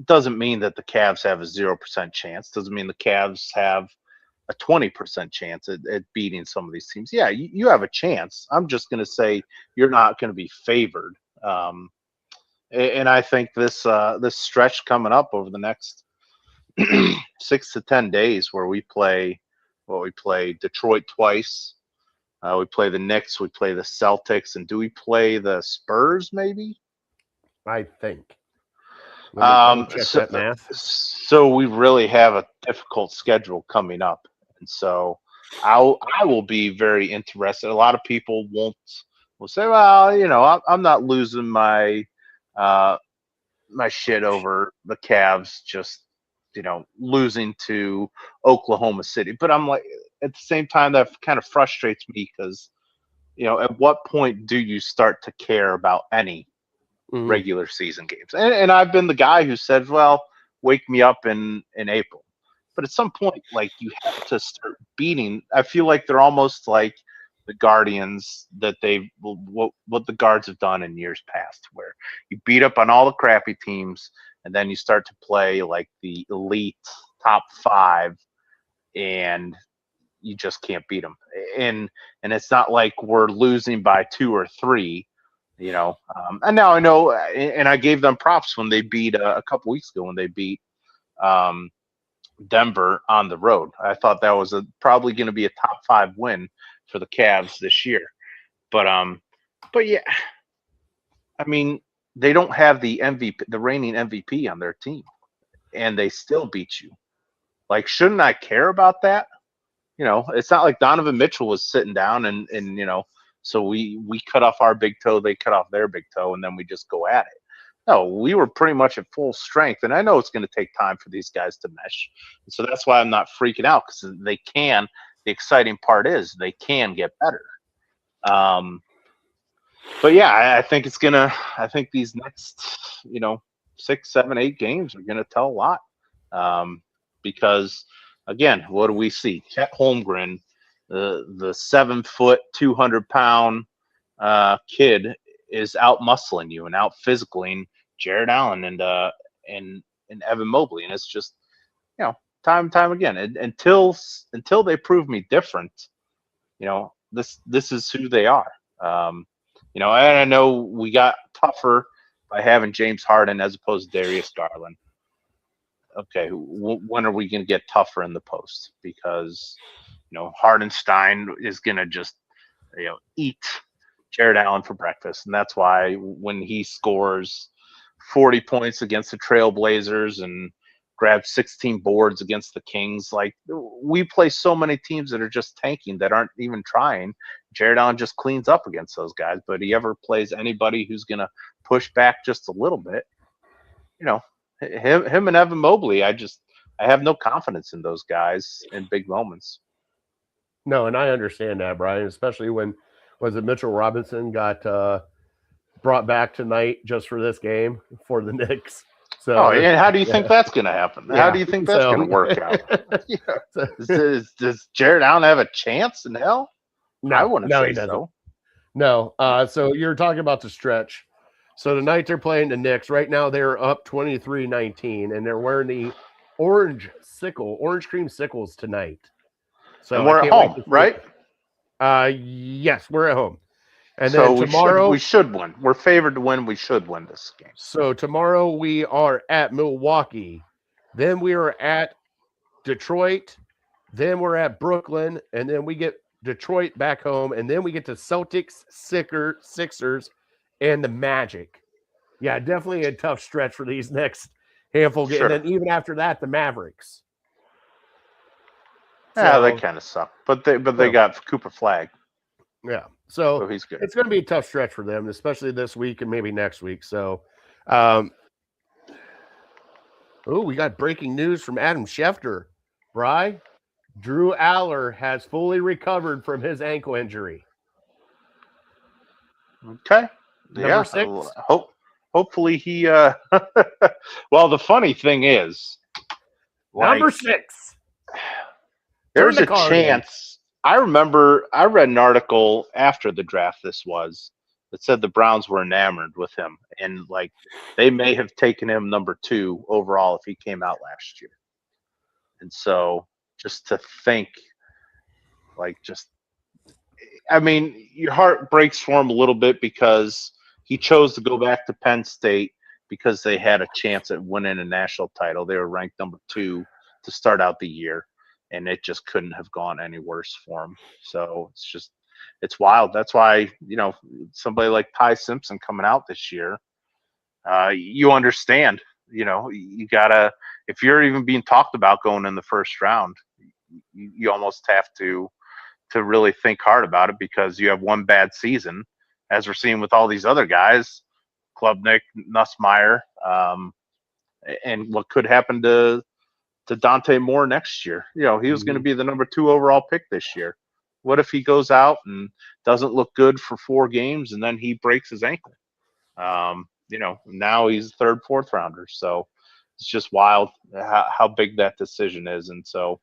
[SPEAKER 4] doesn't mean that the Cavs have a 0% chance. Doesn't mean the Cavs have a 20% chance at beating some of these teams. Yeah, you have a chance. I'm just going to say you're not going to be favored. And I think this stretch coming up over the next 6 to 10 days, where we play Detroit twice, we play the Knicks, we play the Celtics, and do we play the Spurs? Maybe.
[SPEAKER 3] I think. Check that math.
[SPEAKER 4] So we really have a difficult schedule coming up, and so I will be very interested. A lot of people will say, well, I'm not losing my my shit over the Cavs just losing to Oklahoma City. But I'm like, at the same time, that kind of frustrates me because at what point do you start to care about any regular season games? And I've been the guy who said, well, wake me up in April. But at some point, like, you have to start beating. I feel like they're almost like the Guardians, that what the Guards have done in years past, where you beat up on all the crappy teams and then you start to play like the elite top 5 and you just can't beat them. And it's not like we're losing by 2 or 3. And now I know, and I gave them props when they beat a couple weeks ago when they beat Denver on the road. I thought that was probably going to be a top 5 win for the Cavs this year. But yeah, I mean, they don't have the reigning MVP on their team, and they still beat you. Like, shouldn't I care about that? It's not like Donovan Mitchell was sitting down and so we cut off our big toe, they cut off their big toe, and then we just go at it. No, we were pretty much at full strength, and I know it's going to take time for these guys to mesh. And so that's why I'm not freaking out, because they can. The exciting part is they can get better. But yeah, I think these next 6, 7, 8 games are going to tell a lot. Because again, what do we see? Chet Holmgren, the 7-foot, 200-pound kid, is out muscling you and out physicaling Jared Allen and Evan Mobley, and it's just time and time again. Until they prove me different, this is who they are. And I know we got tougher by having James Harden as opposed to Darius Garland. Okay, when are we going to get tougher in the post? Because Hardenstein is going to just eat Jared Allen for breakfast, and that's why when he scores 40 points against the Trailblazers and grabs 16 boards against the Kings, like, we play so many teams that are just tanking, that aren't even trying. Jared Allen just cleans up against those guys, but he ever plays anybody who's going to push back just a little bit, him and Evan Mobley, I have no confidence in those guys in big moments.
[SPEAKER 3] No, and I understand that, Brian, especially when Mitchell Robinson got brought back tonight just for this game for the Knicks. So,
[SPEAKER 4] and how do you think that's going to happen? Yeah, how do you think that's going to work out? Does Jared Allen have a chance in hell?
[SPEAKER 3] No,
[SPEAKER 4] I wouldn't say
[SPEAKER 3] he doesn't.
[SPEAKER 4] so.
[SPEAKER 3] No. So you're talking about the stretch. So tonight they're playing the Knicks. Right now they're up 23-19, and they're wearing the orange cream sickles tonight. So
[SPEAKER 4] and we're at home, right?
[SPEAKER 3] Yes, we're at home. And
[SPEAKER 4] so
[SPEAKER 3] then tomorrow
[SPEAKER 4] we should win. We're favored to win. We should win this game.
[SPEAKER 3] So tomorrow we are at Milwaukee. Then we are at Detroit. Then we're at Brooklyn, and then we get Detroit back home, and then we get the Celtics, Sixers, and the Magic. Yeah, definitely a tough stretch for these next handful. Sure. And then even after that, the Mavericks.
[SPEAKER 4] Yeah, they kind of suck, but they got Cooper Flag.
[SPEAKER 3] Yeah, so
[SPEAKER 4] he's good.
[SPEAKER 3] It's going to be a tough stretch for them, especially this week and maybe next week. So, we got breaking news from Adam Schefter. Bri, Drew Aller has fully recovered from his ankle injury.
[SPEAKER 4] Okay.
[SPEAKER 3] Number 6.
[SPEAKER 4] Hopefully he. Well, the funny thing is,
[SPEAKER 3] number 6.
[SPEAKER 4] There's a chance. I remember I read an article after the draft. This was that said the Browns were enamored with him, and like they may have taken him number 2 overall if he came out last year. And so, just to think, I mean, your heart breaks for him a little bit because he chose to go back to Penn State because they had a chance at winning a national title. They were ranked number 2 to start out the year, and it just couldn't have gone any worse for him. So it's wild. That's why, somebody like Ty Simpson coming out this year, you understand, you gotta, if you're even being talked about going in the first round, you almost have to really think hard about it because you have one bad season, as we're seeing with all these other guys, Klubnik, Nussmeier, and what could happen to Dante Moore next year. He was going to be the number 2 overall pick this year. What if he goes out and doesn't look good for 4 games and then he breaks his ankle? Now he's a 3rd, 4th rounder. So it's just wild how big that decision is. And so,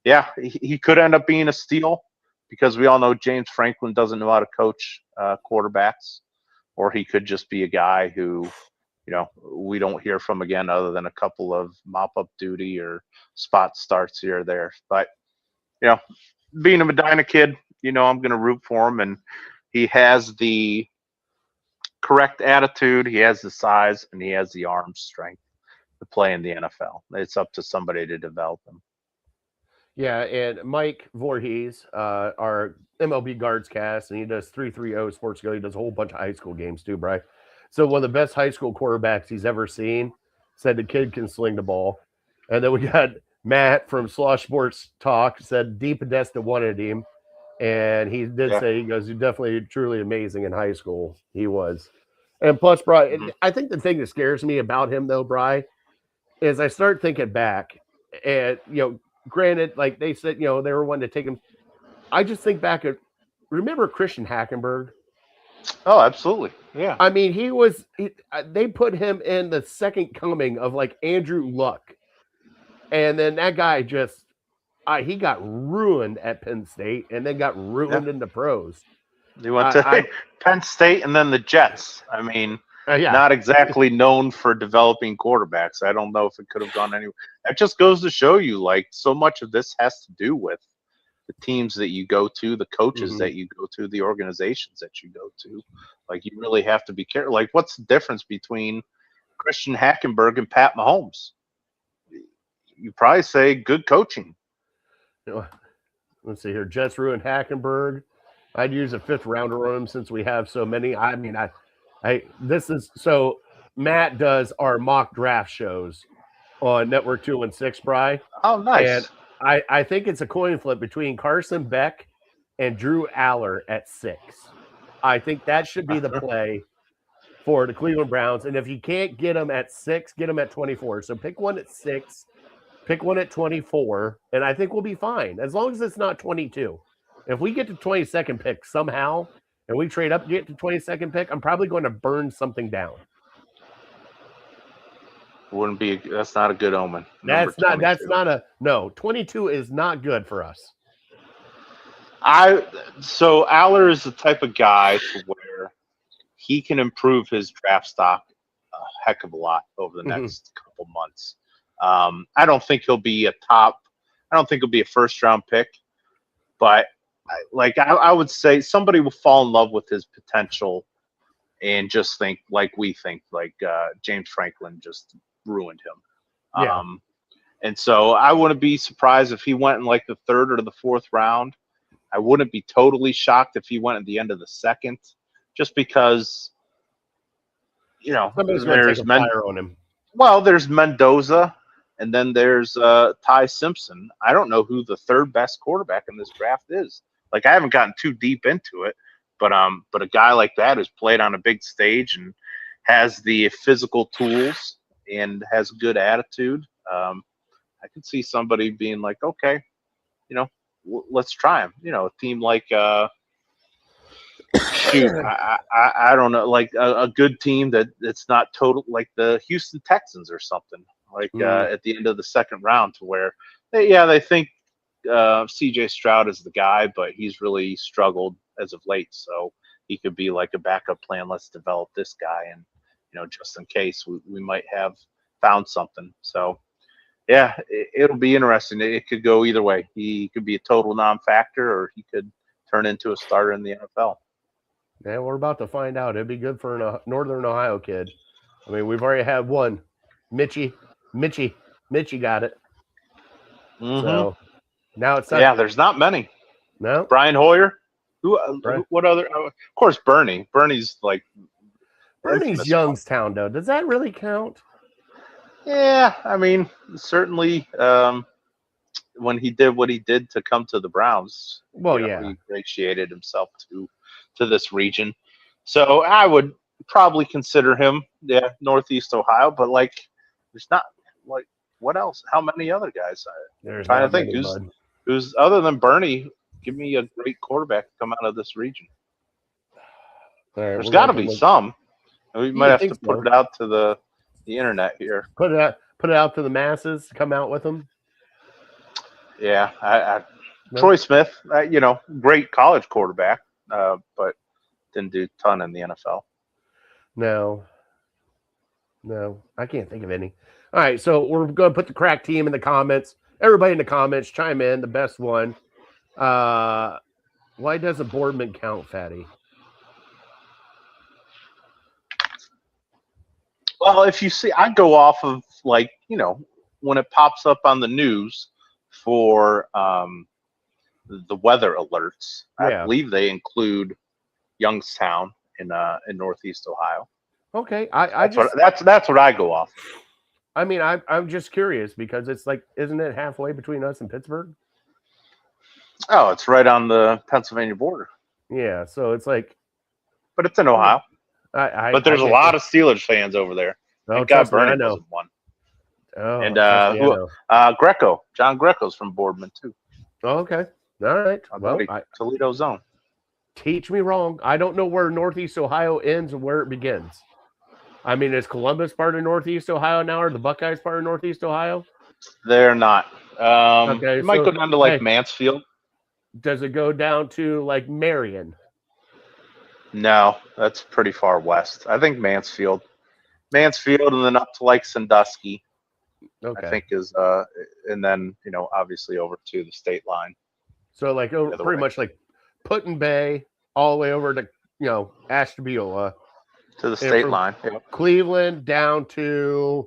[SPEAKER 4] yeah, he could end up being a steal because we all know James Franklin doesn't know how to coach quarterbacks, or he could just be a guy who, we don't hear from again other than a couple of mop-up duty or spot starts here or there. But, being a Medina kid, I'm going to root for him, and he has the correct attitude, he has the size, and he has the arm strength to play in the NFL. It's up to somebody to develop him.
[SPEAKER 3] Yeah, and Mike Voorhees, our MLB Guards cast, and he does 330 Sports Go. He does a whole bunch of high school games too, Bri. So one of the best high school quarterbacks he's ever seen said the kid can sling the ball. And then we got Matt from Slosh Sports Talk said Deep Podesta wanted him. And he did say, he goes, you're definitely truly amazing in high school. He was. And plus, Bri, I think the thing that scares me about him, though, Bri, is I start thinking back and, granted, like they said, they were wanting to take him. I just think back at, remember Christian Hackenberg?
[SPEAKER 4] Oh, absolutely. Yeah.
[SPEAKER 3] I mean, they put him in the second coming of like Andrew Luck. And then that guy just, he got ruined at Penn State and then got ruined in the pros.
[SPEAKER 4] He went to Penn State and then the Jets. I mean, not exactly known for developing quarterbacks. I don't know if it could have gone anywhere. That just goes to show you, like, so much of this has to do with the teams that you go to, the coaches that you go to, the organizations that you go to. Like, you really have to be careful. Like, what's the difference between Christian Hackenberg and Pat Mahomes? You probably say good coaching.
[SPEAKER 3] Let's see here. Jets ruined Hackenberg. I'd use a 5th rounder on him since we have so many. I mean, so Matt does our mock draft shows on Network 216, Bri.
[SPEAKER 4] Oh, nice.
[SPEAKER 3] And I think it's a coin flip between Carson Beck and Drew Aller at 6. I think that should be the play for the Cleveland Browns. And if you can't get them at 6, get them at 24. So pick one at 6, pick one at 24, and I think we'll be fine as long as it's not 22. If we get to 22nd pick somehow and we trade up to get to 22nd pick, I'm probably going to burn something down.
[SPEAKER 4] That's not a good omen.
[SPEAKER 3] No, 22 is not good for us.
[SPEAKER 4] So Aller is the type of guy to where he can improve his draft stock a heck of a lot over the next couple months. I don't think he'll be a 1st round pick, but I would say somebody will fall in love with his potential and just think like we think, like James Franklin just ruined him.
[SPEAKER 3] Yeah.
[SPEAKER 4] And so I wouldn't be surprised if he went in like the 3rd or the 4th round. I wouldn't be totally shocked if he went at the end of the 2nd, just because,
[SPEAKER 3] somebody's going to take a flyer on him.
[SPEAKER 4] Well, there's Mendoza, and then there's Ty Simpson. I don't know who the 3rd best quarterback in this draft is. Like, I haven't gotten too deep into it, but a guy like that who's played on a big stage and has the physical tools and has good attitude, I could see somebody being like, okay, let's try him. A team like shoot, I don't know, like a good team that's not total, like the Houston Texans or something, like at the end of the second round, to where they think C.J. Stroud is the guy, but he's really struggled as of late, so he could be like a backup plan. Let's develop this guy, and just in case we might have found something. So yeah, it'll be interesting. It could go either way. He could be a total non-factor, or he could turn into a starter in the NFL.
[SPEAKER 3] Yeah, we're about to find out. It'd be good for a Northern Ohio kid. I mean, we've already had one. Mitchie got it.
[SPEAKER 4] Mm-hmm.
[SPEAKER 3] So now it's
[SPEAKER 4] yeah. There's not many.
[SPEAKER 3] No.
[SPEAKER 4] Brian Hoyer. What other? Of course, Bernie. Bernie's
[SPEAKER 3] Youngstown, though. Does that really count?
[SPEAKER 4] Yeah, I mean, certainly when he did what he did to come to the Browns, he ingratiated himself to this region. So I would probably consider him, Northeast Ohio. But there's not what else? How many other guys? I'm trying to think who's other than Bernie. Give me a great quarterback to come out of this region.
[SPEAKER 3] Right,
[SPEAKER 4] there's got to be some. We might have to put it out to the internet here.
[SPEAKER 3] Put it out to the masses. Come out with them.
[SPEAKER 4] Yeah, Troy Smith. Great college quarterback, but didn't do a ton in the NFL.
[SPEAKER 3] No, I can't think of any. All right, so we're going to put the crack team in the comments. Everybody in the comments, chime in. The best one. Why doesn't Boardman count, Fatty?
[SPEAKER 4] Well, if you see, I go off of when it pops up on the news for the weather alerts. I believe they include Youngstown in Northeast Ohio.
[SPEAKER 3] Okay,
[SPEAKER 4] that's what I go off.
[SPEAKER 3] I mean, I'm just curious because it's isn't it halfway between us and Pittsburgh?
[SPEAKER 4] Oh, it's right on the Pennsylvania border.
[SPEAKER 3] Yeah, so it's but
[SPEAKER 4] it's in Ohio. But there's a lot of Steelers fans over there.
[SPEAKER 3] Oh,
[SPEAKER 4] God, Bernie wasn't one.
[SPEAKER 3] Oh,
[SPEAKER 4] and Greco, John Greco's from Boardman too.
[SPEAKER 3] Oh, okay, all right. Well,
[SPEAKER 4] Toledo zone.
[SPEAKER 3] Teach me wrong. I don't know where Northeast Ohio ends and where it begins. I mean, is Columbus part of Northeast Ohio now, or the Buckeyes part of Northeast Ohio?
[SPEAKER 4] They're not.
[SPEAKER 3] Okay,
[SPEAKER 4] it might go down to Mansfield.
[SPEAKER 3] Does it go down to Marion?
[SPEAKER 4] No, that's pretty far west. I think Mansfield, and then up to Sandusky.
[SPEAKER 3] Okay.
[SPEAKER 4] I think is and then obviously over to the state line.
[SPEAKER 3] So pretty much Put-in Bay all the way over to Ashtabula
[SPEAKER 4] to the state line. Yep.
[SPEAKER 3] Cleveland down to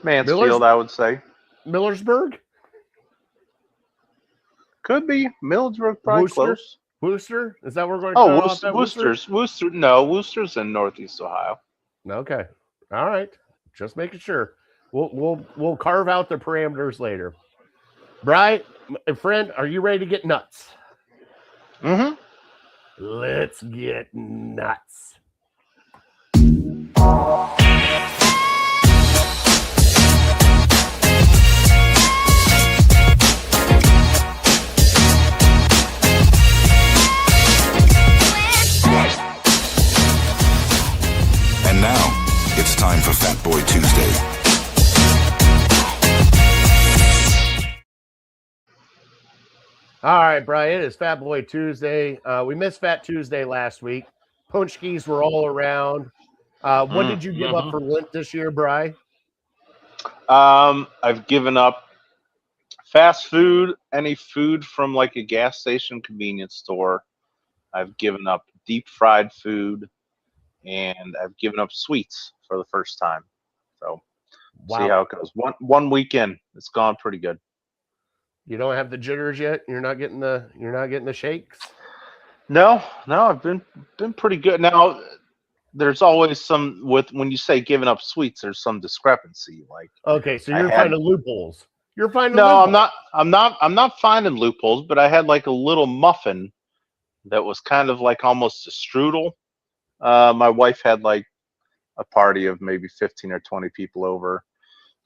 [SPEAKER 4] Mansfield, I would say.
[SPEAKER 3] Millersburg?
[SPEAKER 4] Could be. Millersburg, probably close.
[SPEAKER 3] Worcester? Is that where we're going to
[SPEAKER 4] Worcester? No, Worcester's in Northeast Ohio.
[SPEAKER 3] Okay. All right. Just making sure. We'll carve out the parameters later. Bri, my friend, are you ready to get nuts?
[SPEAKER 4] Mm-hmm.
[SPEAKER 3] Let's get nuts.
[SPEAKER 5] And now, it's time for Fat Boy Tuesday.
[SPEAKER 3] All right, Brian, it is Fat Boy Tuesday. We missed Fat Tuesday last week. Punchkis were all around. What did you give up for Lent this year, Bri?
[SPEAKER 4] I've given up fast food, any food from a gas station convenience store. I've given up deep fried food, and I've given up sweets for the first time. So see how it goes. One weekend, it's gone pretty good.
[SPEAKER 3] You don't have the jitters yet? You're not getting the shakes?
[SPEAKER 4] No, I've been pretty good. Now there's always some when you say giving up sweets, there's some discrepancy.
[SPEAKER 3] Okay, so you're finding loopholes. You're finding
[SPEAKER 4] loopholes. I'm not finding loopholes, but I had a little muffin that was kind of almost a strudel. My wife had a party of maybe 15 or 20 people over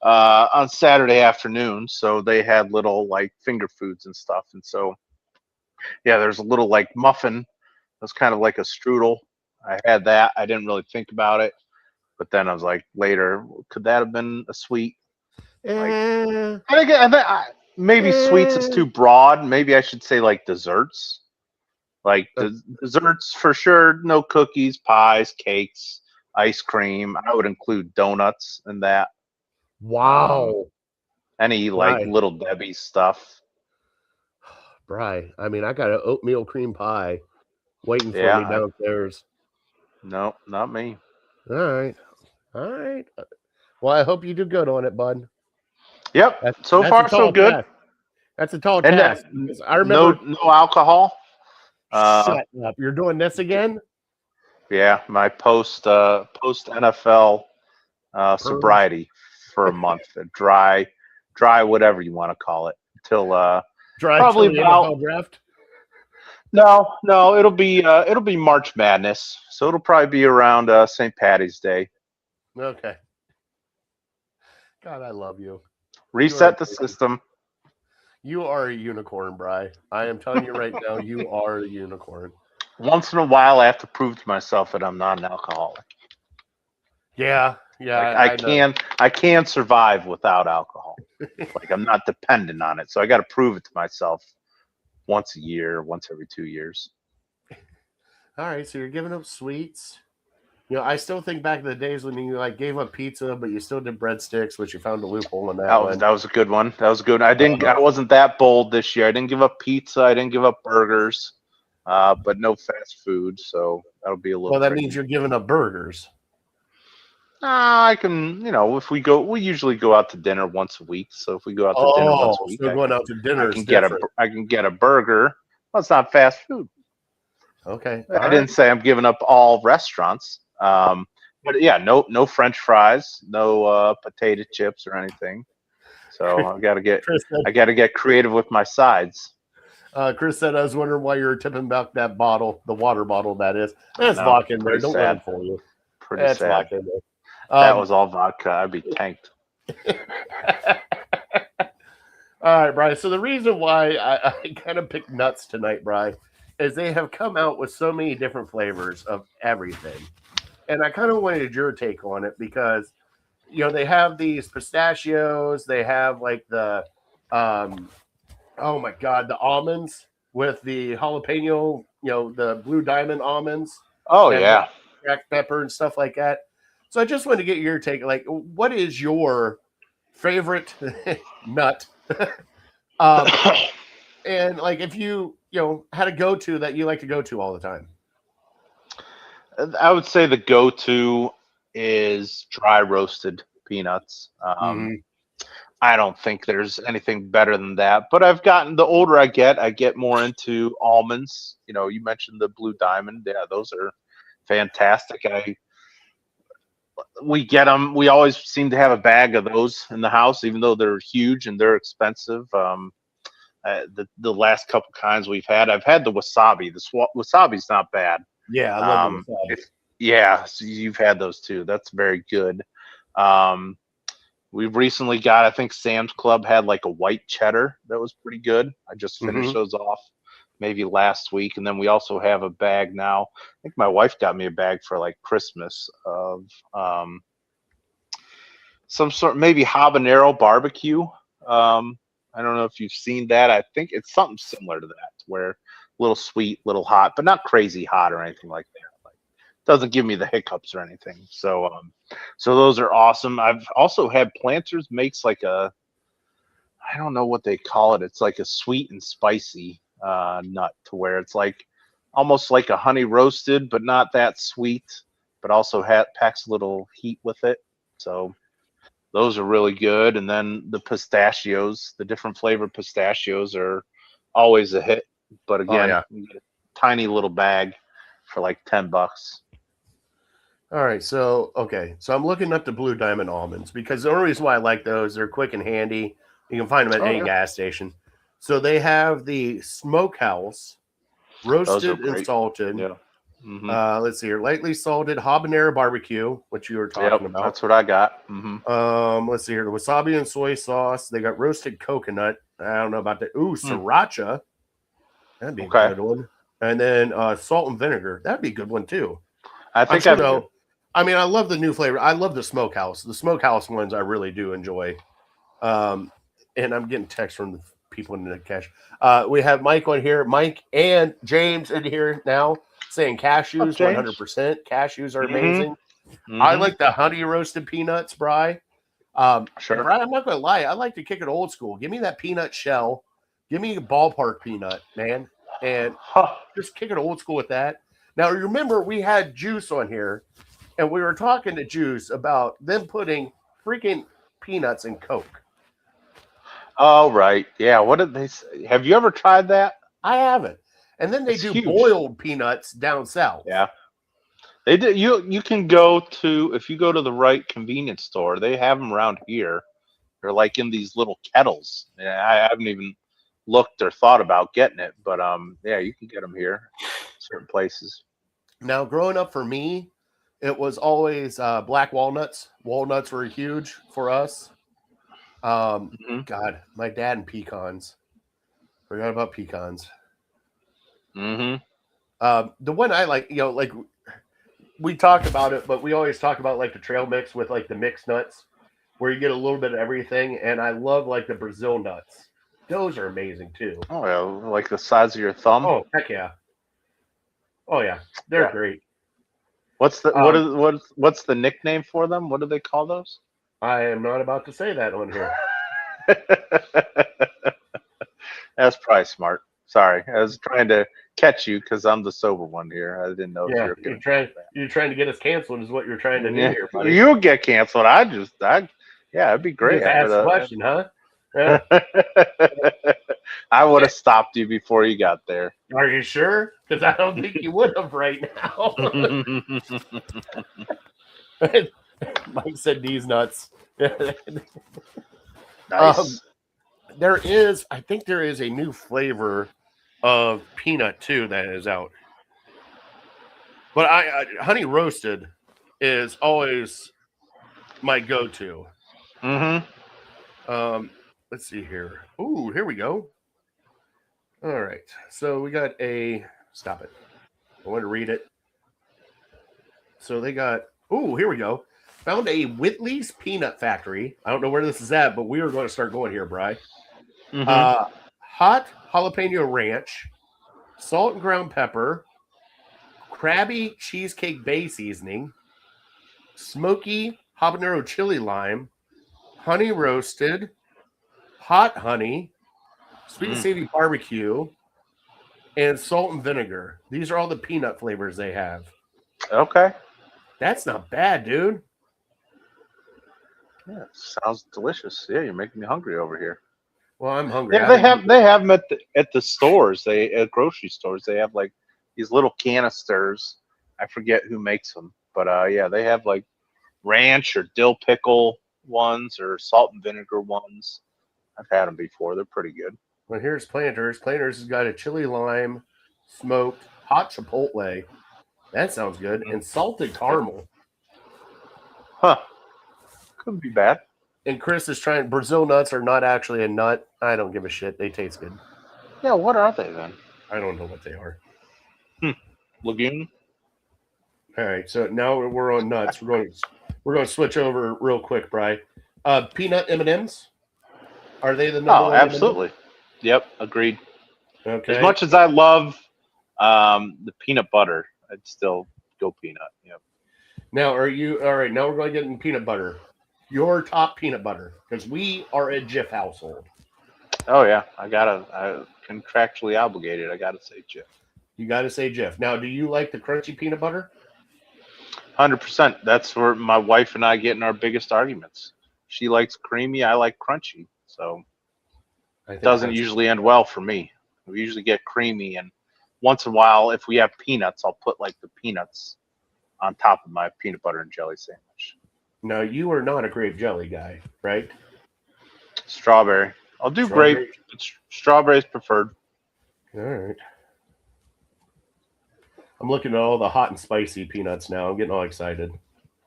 [SPEAKER 4] on Saturday afternoon, so they had little finger foods and stuff, and so there's a little muffin was kind of like a strudel. I had that. I didn't really think about it, but then I was like, later, could that have been a sweet? I think maybe sweets is too broad. Maybe I should say like desserts. Like desserts for sure. No cookies, pies, cakes, ice cream. I would include donuts in that.
[SPEAKER 3] Wow.
[SPEAKER 4] Any like Little Debbie stuff.
[SPEAKER 3] Bri, I mean, I got an oatmeal cream pie waiting for me downstairs.
[SPEAKER 4] No, not me.
[SPEAKER 3] All right. Well, I hope you do good on it, bud.
[SPEAKER 4] Yep. So far, so good.
[SPEAKER 3] Task. That's a tall task. I remember
[SPEAKER 4] no alcohol.
[SPEAKER 3] Shut up! You're doing this again?
[SPEAKER 4] Yeah, my post NFL sobriety for a month. Dry, whatever you want to call it, until probably about
[SPEAKER 3] NFL draft.
[SPEAKER 4] No, it'll be March Madness, so it'll probably be around St. Patty's Day.
[SPEAKER 3] Okay. God, I love you.
[SPEAKER 4] Reset the system.
[SPEAKER 3] You are a unicorn, Bri. I am telling you right now, you are a unicorn.
[SPEAKER 4] Once in a while, I have to prove to myself that I'm not an alcoholic.
[SPEAKER 3] Yeah.
[SPEAKER 4] I can survive without alcohol. Like I'm not dependent on it, so I got to prove it to myself once a year, once every 2 years.
[SPEAKER 3] All right, so you're giving up sweets. You know, I still think back to the days when you like gave up pizza, but you still did breadsticks, which you found a loophole in that. That
[SPEAKER 4] was a good one. That was good. I wasn't that bold this year. I didn't give up pizza. I didn't give up burgers, but no fast food. So that'll be a little.
[SPEAKER 3] Well, that means you're giving up burgers.
[SPEAKER 4] I can, if we usually go out to dinner once a week. So if we go out to dinner once a week,
[SPEAKER 3] going out to dinner,
[SPEAKER 4] I can get a burger. Well, it's not fast food.
[SPEAKER 3] Okay.
[SPEAKER 4] I didn't say I'm giving up all restaurants. But yeah, no French fries, no potato chips or anything. So I got to get creative with my sides.
[SPEAKER 3] Chris said, I was wondering why you were tipping back that bottle, the water bottle that is. There's vodka in there. Don't let it fool you.
[SPEAKER 4] Pretty sad. That was all vodka. I'd be tanked.
[SPEAKER 3] All right, Brian. So the reason why I kind of picked nuts tonight, Brian, is they have come out with so many different flavors of everything. And I kind of wanted your take on it because, they have these pistachios. They have like the, oh my God, the almonds with the jalapeno, the blue diamond almonds.
[SPEAKER 4] Oh, yeah.
[SPEAKER 3] Cracked pepper and stuff like that. So I just wanted to get your take. Like, what is your favorite nut? And like, if you had a go-to that you like to go to all the time.
[SPEAKER 4] I would say the go-to is dry roasted peanuts. I don't think there's anything better than that. But the older I get more into almonds. You mentioned the Blue Diamond. Yeah, those are fantastic. We get them. We always seem to have a bag of those in the house, even though they're huge and they're expensive. The last couple kinds we've had, I've had the wasabi. The wasabi's not bad.
[SPEAKER 3] Yeah, I love wasabi.
[SPEAKER 4] So you've had those too. That's very good. We've recently got, I think Sam's Club had like a white cheddar that was pretty good. I just finished those off maybe last week, and then we also have a bag now. I think my wife got me a bag for like Christmas of some sort, maybe habanero barbecue. I don't know if you've seen that. I think it's something similar to that, where a little sweet, little hot, but not crazy hot or anything like that. Like, doesn't give me the hiccups or anything. So those are awesome. I've also had Planters makes like I don't know what they call it. It's like a sweet and spicy nut, to where it's like almost like a honey roasted, but not that sweet, but also packs a little heat with it. So those are really good. And then the pistachios, the different flavored pistachios are always a hit. But again, you get a tiny little bag for like $10.
[SPEAKER 3] All right. So I'm looking up the Blue Diamond almonds because the only reason why I like those, they're quick and handy. You can find them at any gas station. So they have the Smokehouse, roasted and salted.
[SPEAKER 4] Yeah.
[SPEAKER 3] Let's see here. Lightly salted habanero barbecue, which you were talking about.
[SPEAKER 4] That's what I got.
[SPEAKER 3] Let's see here. The wasabi and soy sauce. They got roasted coconut. I don't know about that. Ooh, sriracha. That'd be a good one. And then salt and vinegar. That'd be a good one too.
[SPEAKER 4] I think
[SPEAKER 3] I mean, I love the new flavor. I love the smokehouse. The smokehouse ones I really do enjoy. And I'm getting texts from the people in the cash. We have Mike on here. Mike and James in here now saying cashews, 100%. Cashews are amazing. Mm-hmm. I like the honey roasted peanuts, Bri.
[SPEAKER 4] Sure.
[SPEAKER 3] Bri, I'm not going to lie. I like to kick it old school. Give me that peanut shell. Give me a ballpark peanut, man. And just kick it old school with that. Now, remember, we had Juice on here, and we were talking to Juice about them putting freaking peanuts in Coke.
[SPEAKER 4] Oh, right. Yeah. What did they say? Have you ever tried that?
[SPEAKER 3] I haven't. And then they do huge. Boiled peanuts down south.
[SPEAKER 4] Yeah. They do. You can go to, if you go to the right convenience store, they have them around here. They're like in these little kettles. Yeah, I haven't even looked or thought about getting it, but yeah, you can get them here, certain places.
[SPEAKER 3] Now, growing up for me, it was always black walnuts. Walnuts were huge for us. God, my dad and pecans. Forgot about pecans. The one I like, like we talked about it, but we always talk about like the trail mix with like the mixed nuts, where you get a little bit of everything, and I love like the Brazil nuts. Those are amazing too.
[SPEAKER 4] Oh yeah, like the size of your thumb.
[SPEAKER 3] Oh heck yeah! Oh yeah, they're great.
[SPEAKER 4] What's the what's the nickname for them? What do they call those?
[SPEAKER 3] I am not about to say that on here.
[SPEAKER 4] That's probably smart. Sorry, I was trying to catch you because I'm the sober one here. I didn't know.
[SPEAKER 3] Yeah, you're trying to get us canceled is what you're trying to do here, buddy.
[SPEAKER 4] You'll get canceled. Yeah, it'd be great.
[SPEAKER 3] Just ask a question, huh? Yeah.
[SPEAKER 4] I would have stopped you before you got there.
[SPEAKER 3] Are you sure? Because I don't think you would have right now. Mike said these nuts.
[SPEAKER 4] Nice.
[SPEAKER 3] I think there is a new flavor of peanut too that is out. But honey roasted is always my go-to. Let's see here. Ooh, here we go. All right. So we got stop it. I want to read it. So they got, here we go. Found a Whitley's Peanut Factory. I don't know where this is at, but we are going to start going here, Bri. Hot jalapeno ranch, salt and ground pepper, Krabby cheesecake bay seasoning, smoky habanero chili lime, honey roasted, hot honey, sweet and savory barbecue, and salt and vinegar. These are all the peanut flavors they have.
[SPEAKER 4] Okay.
[SPEAKER 3] That's not bad, dude.
[SPEAKER 4] Yeah, sounds delicious. Yeah, you're making me hungry over here.
[SPEAKER 3] Well, I'm hungry.
[SPEAKER 4] Yeah, they have them at the stores. At grocery stores, they have like these little canisters. I forget who makes them, but yeah, they have like ranch or dill pickle ones or salt and vinegar ones. I've had them before. They're pretty good.
[SPEAKER 3] Well, here's Planters. Planters has got a chili lime, smoked, hot chipotle. That sounds good. And salted caramel.
[SPEAKER 4] Huh. Couldn't be bad.
[SPEAKER 3] And Chris is trying. Brazil nuts are not actually a nut. I don't give a shit. They taste good.
[SPEAKER 4] Yeah, what are they then?
[SPEAKER 3] I don't know what they are.
[SPEAKER 4] Lagoon.
[SPEAKER 3] All right, so now we're on nuts. We're going to switch over real quick, Bri. Peanut M&Ms. Are they the number one?
[SPEAKER 4] Absolutely. M&Ms? Yep, agreed.
[SPEAKER 3] Okay.
[SPEAKER 4] As much as I love the peanut butter, I'd still go peanut. Yep.
[SPEAKER 3] Now, are you all right? Now we're going to get in peanut butter. Your top peanut butter, because we are a Jif household.
[SPEAKER 4] Oh yeah, I'm contractually obligated. I gotta say Jif.
[SPEAKER 3] You gotta say Jif. Now, do you like the crunchy peanut butter?
[SPEAKER 4] 100%. That's where my wife and I get in our biggest arguments. She likes creamy. I like crunchy. So it doesn't usually end well for me. We usually get creamy, and once in a while, if we have peanuts, I'll put like the peanuts on top of my peanut butter and jelly sandwich.
[SPEAKER 3] No, you are not a grape jelly guy, right?
[SPEAKER 4] Strawberry. I'll do grape. Strawberry is preferred.
[SPEAKER 3] All right. I'm looking at all the hot and spicy peanuts now. I'm getting all excited.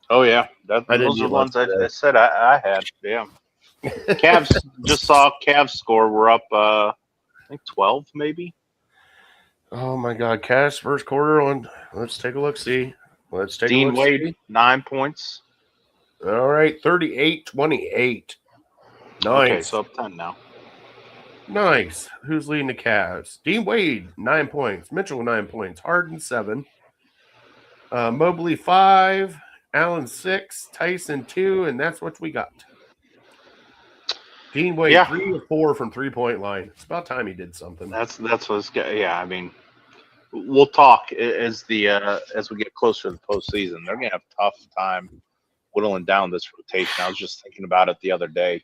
[SPEAKER 4] Oh, yeah. Those are the ones I said I had. Yeah. Cavs, just saw Cavs score. We're up, I think 12 maybe.
[SPEAKER 3] Oh my God, Cavs first quarter on. Let's take a look. See. Let's take
[SPEAKER 4] Dean
[SPEAKER 3] a look.
[SPEAKER 4] Wade,
[SPEAKER 3] See.
[SPEAKER 4] 9 points.
[SPEAKER 3] All right, 38-28. Nice.
[SPEAKER 4] Okay, so up 10 now.
[SPEAKER 3] Nice. Who's leading the Cavs? Dean Wade, 9 points. Mitchell, 9 points. Harden, 7. Mobley, 5. Allen, 6. Tyson, 2. And that's what we got. Dean Wade, 3 of 4 from 3-point line. It's about time he did something.
[SPEAKER 4] That's what's good. Yeah, I mean, we'll talk as we get closer to the postseason. They're gonna have a tough time whittling down this rotation. I was just thinking about it the other day.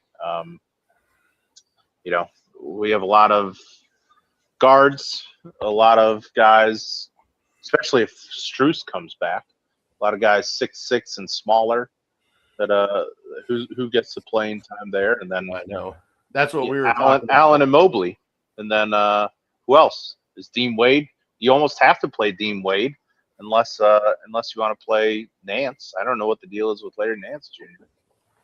[SPEAKER 4] We have a lot of guards, a lot of guys, especially if Strus comes back. A lot of guys 6'6" and smaller that who gets the playing time there, and then
[SPEAKER 3] I know that's what we were talking about.
[SPEAKER 4] Allen and Mobley, and then who else is Dean Wade? You almost have to play Dean Wade unless you want to play Nance. I don't know what the deal is with Larry Nance Jr.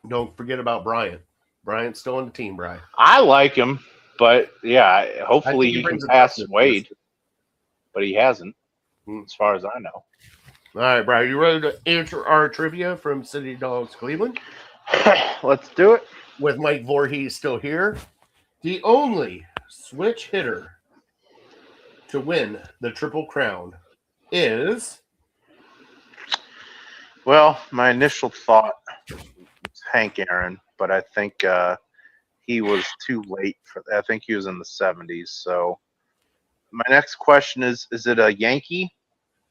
[SPEAKER 3] Don't forget about Bryant. Bryant's still on the team, Brian.
[SPEAKER 4] I like him, but yeah, hopefully he can pass Wade, but he hasn't, as far as I know.
[SPEAKER 3] All right, Brian, you ready to answer our trivia from City Dogs Cleveland?
[SPEAKER 4] Let's do it.
[SPEAKER 3] With Mike Voorhees still here, the only switch hitter to win the Triple Crown is?
[SPEAKER 4] Well, my initial thought was Hank Aaron, but I think he was too late for that. I think he was in the 70s. So my next question is it a Yankee?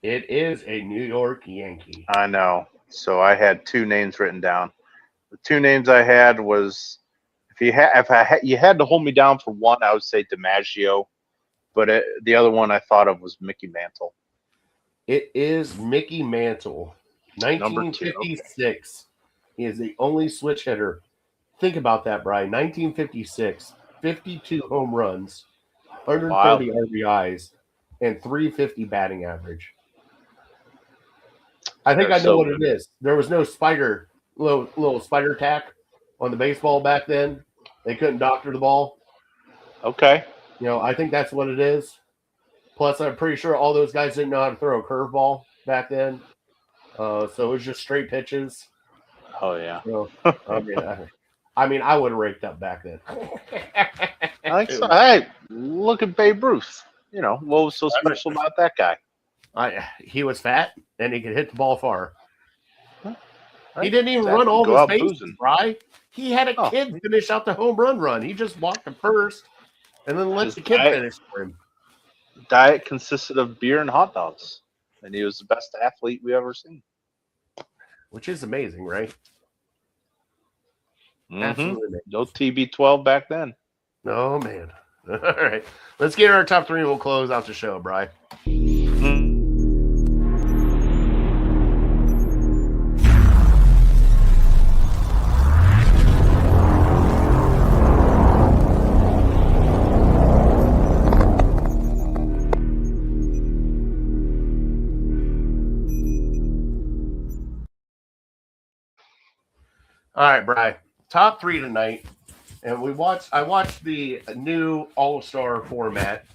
[SPEAKER 3] It is a New York Yankee.
[SPEAKER 4] I know. So I had 2 names written down. The 2 names I had was you had to hold me down for one, I would say DiMaggio, but the other one I thought of was Mickey Mantle.
[SPEAKER 3] It is Mickey Mantle, 1956. He is the only switch hitter. Think about that, Brian. 1956, 52 home runs, 130 RBIs, and 350 batting average. I think I know what it is. There was no little spider tack on the baseball back then. They couldn't doctor the ball.
[SPEAKER 4] Okay.
[SPEAKER 3] I think that's what it is. Plus, I'm pretty sure all those guys didn't know how to throw a curveball back then. So it was just straight pitches.
[SPEAKER 4] Oh, yeah.
[SPEAKER 3] So, I would have raked up back then.
[SPEAKER 4] I think so. Hey, look at Babe Ruth. What was so special about that guy?
[SPEAKER 3] He was fat, and he could hit the ball far. He didn't even run all those bases, right? He had a kid finish out the home run. He just walked to first and then let the kid finish for him.
[SPEAKER 4] Diet consisted of beer and hot dogs, and he was the best athlete we ever seen.
[SPEAKER 3] Which is amazing, right?
[SPEAKER 4] Mm-hmm.
[SPEAKER 3] Absolutely amazing.
[SPEAKER 4] No TB12 back then.
[SPEAKER 3] Oh, man. All right. Let's get our top 3 and we'll close out the show, Bri. All right, Bri. Top 3 tonight. And I watched the new All-Star format,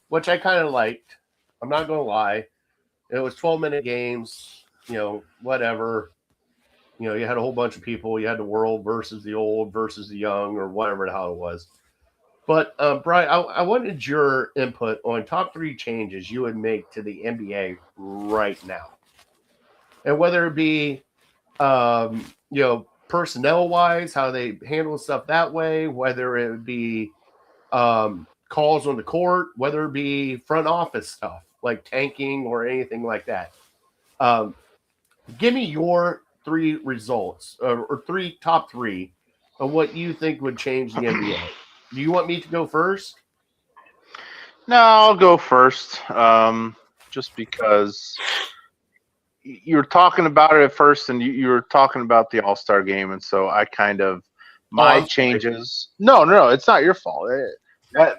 [SPEAKER 3] which I kind of liked. I'm not going to lie. It was 12-minute games, whatever. You had a whole bunch of people. You had the world versus the old versus the young or whatever the hell it was. But, Brian, I wanted your input on top 3 changes you would make to the NBA right now. And whether it be, personnel-wise, how they handle stuff that way, whether it be calls on the court, whether it be front office stuff, like tanking or anything like that. Give me your 3 results, or top 3 of what you think would change the NBA. Do you want me to go first?
[SPEAKER 4] No, I'll go first, just because you were talking about it at first, and you were talking about the All-Star game, and so I kind of changes. No, it's not your fault.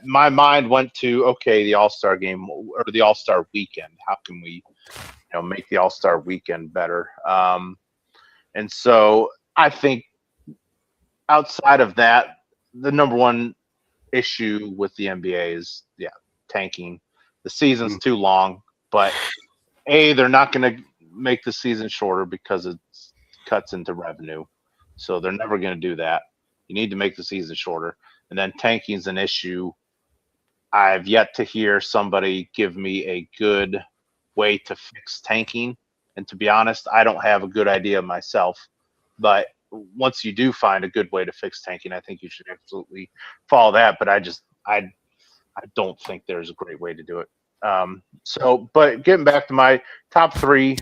[SPEAKER 4] My mind went to the All-Star game or the All-Star weekend. How can we, make the All-Star weekend better? And so I think outside of that, the number one issue with the NBA is tanking. the season's too long. But they're not going to make the season shorter because it cuts into revenue, so they're never going to do that. You need to make the season shorter, and then tanking is an issue. I've yet to hear somebody give me a good way to fix tanking, and to be honest, I don't have a good idea myself. But once you do find a good way to fix tanking, I think you should absolutely follow that. But I don't think there's a great way to do it. But getting back to my top 3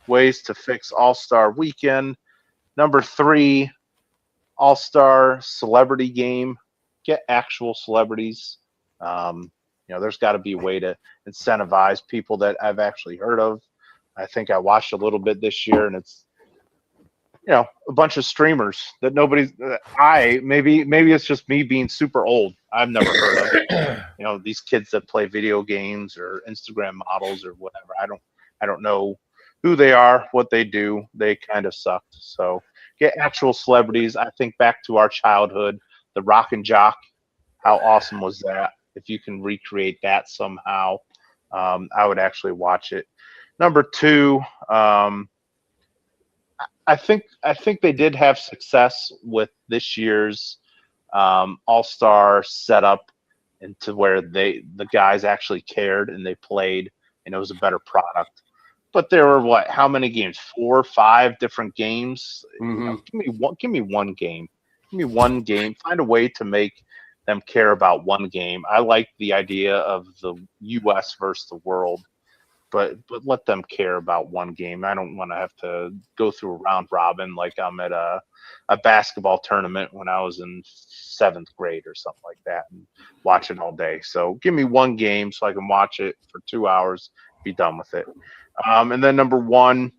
[SPEAKER 4] ways to fix All-Star Weekend. Number 3, All-Star Celebrity Game. Get actual celebrities. There's got to be a way to incentivize people that I've actually heard of. I think I watched a little bit this year, and it's a bunch of streamers that maybe it's just me being super old. I've never heard of these kids that play video games or Instagram models or whatever. I don't know who they are, what they do. They kind of sucked. So get actual celebrities. I think back to our childhood, the Rock and Jock. How awesome was that? If you can recreate that somehow, I would actually watch it. Number 2, I think they did have success with this year's All-Star setup, into where the guys actually cared and they played, and it was a better product. But there were how many games? 4 or 5 different games.
[SPEAKER 3] Mm-hmm.
[SPEAKER 4] Give me one game. Give me one game. Find a way to make them care about one game. I like the idea of the U.S. versus the world, but let them care about one game. I don't want to have to go through a round robin like I'm at a basketball tournament when I was in 7th grade or something like that and watch it all day. So give me one game so I can watch it for 2 hours, be done with it. And then number 1,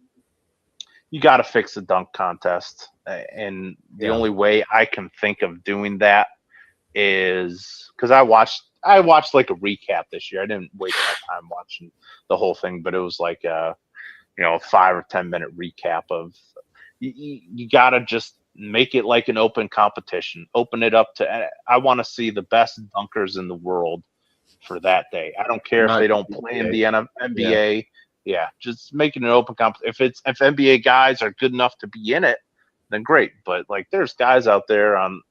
[SPEAKER 4] you got to fix the dunk contest. And the only way I can think of doing that is because I watched like a recap this year. I didn't waste my time watching the whole thing, but it was like a 5 or 10 minute recap of you got to just make it like an open competition. Open it up to I want to see the best dunkers in the world for that day. I don't care if they don't play in the NBA. Yeah, just making an open competition. If NBA guys are good enough to be in it, then great. But like, there's guys out there on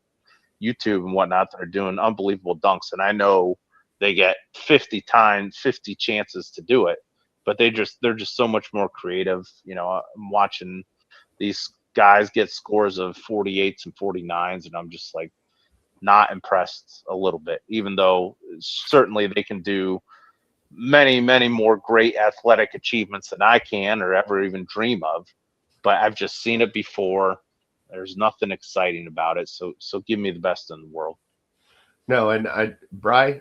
[SPEAKER 4] YouTube and whatnot that are doing unbelievable dunks, and I know they get 50 chances to do it, but they're just so much more creative. I'm watching these guys get scores of 48s and 49s, and I'm just like not impressed a little bit, even though certainly they can do many, many more great athletic achievements than I can or ever even dream of. But I've just seen it before. There's nothing exciting about it. So give me the best in the world.
[SPEAKER 3] No, and Bri,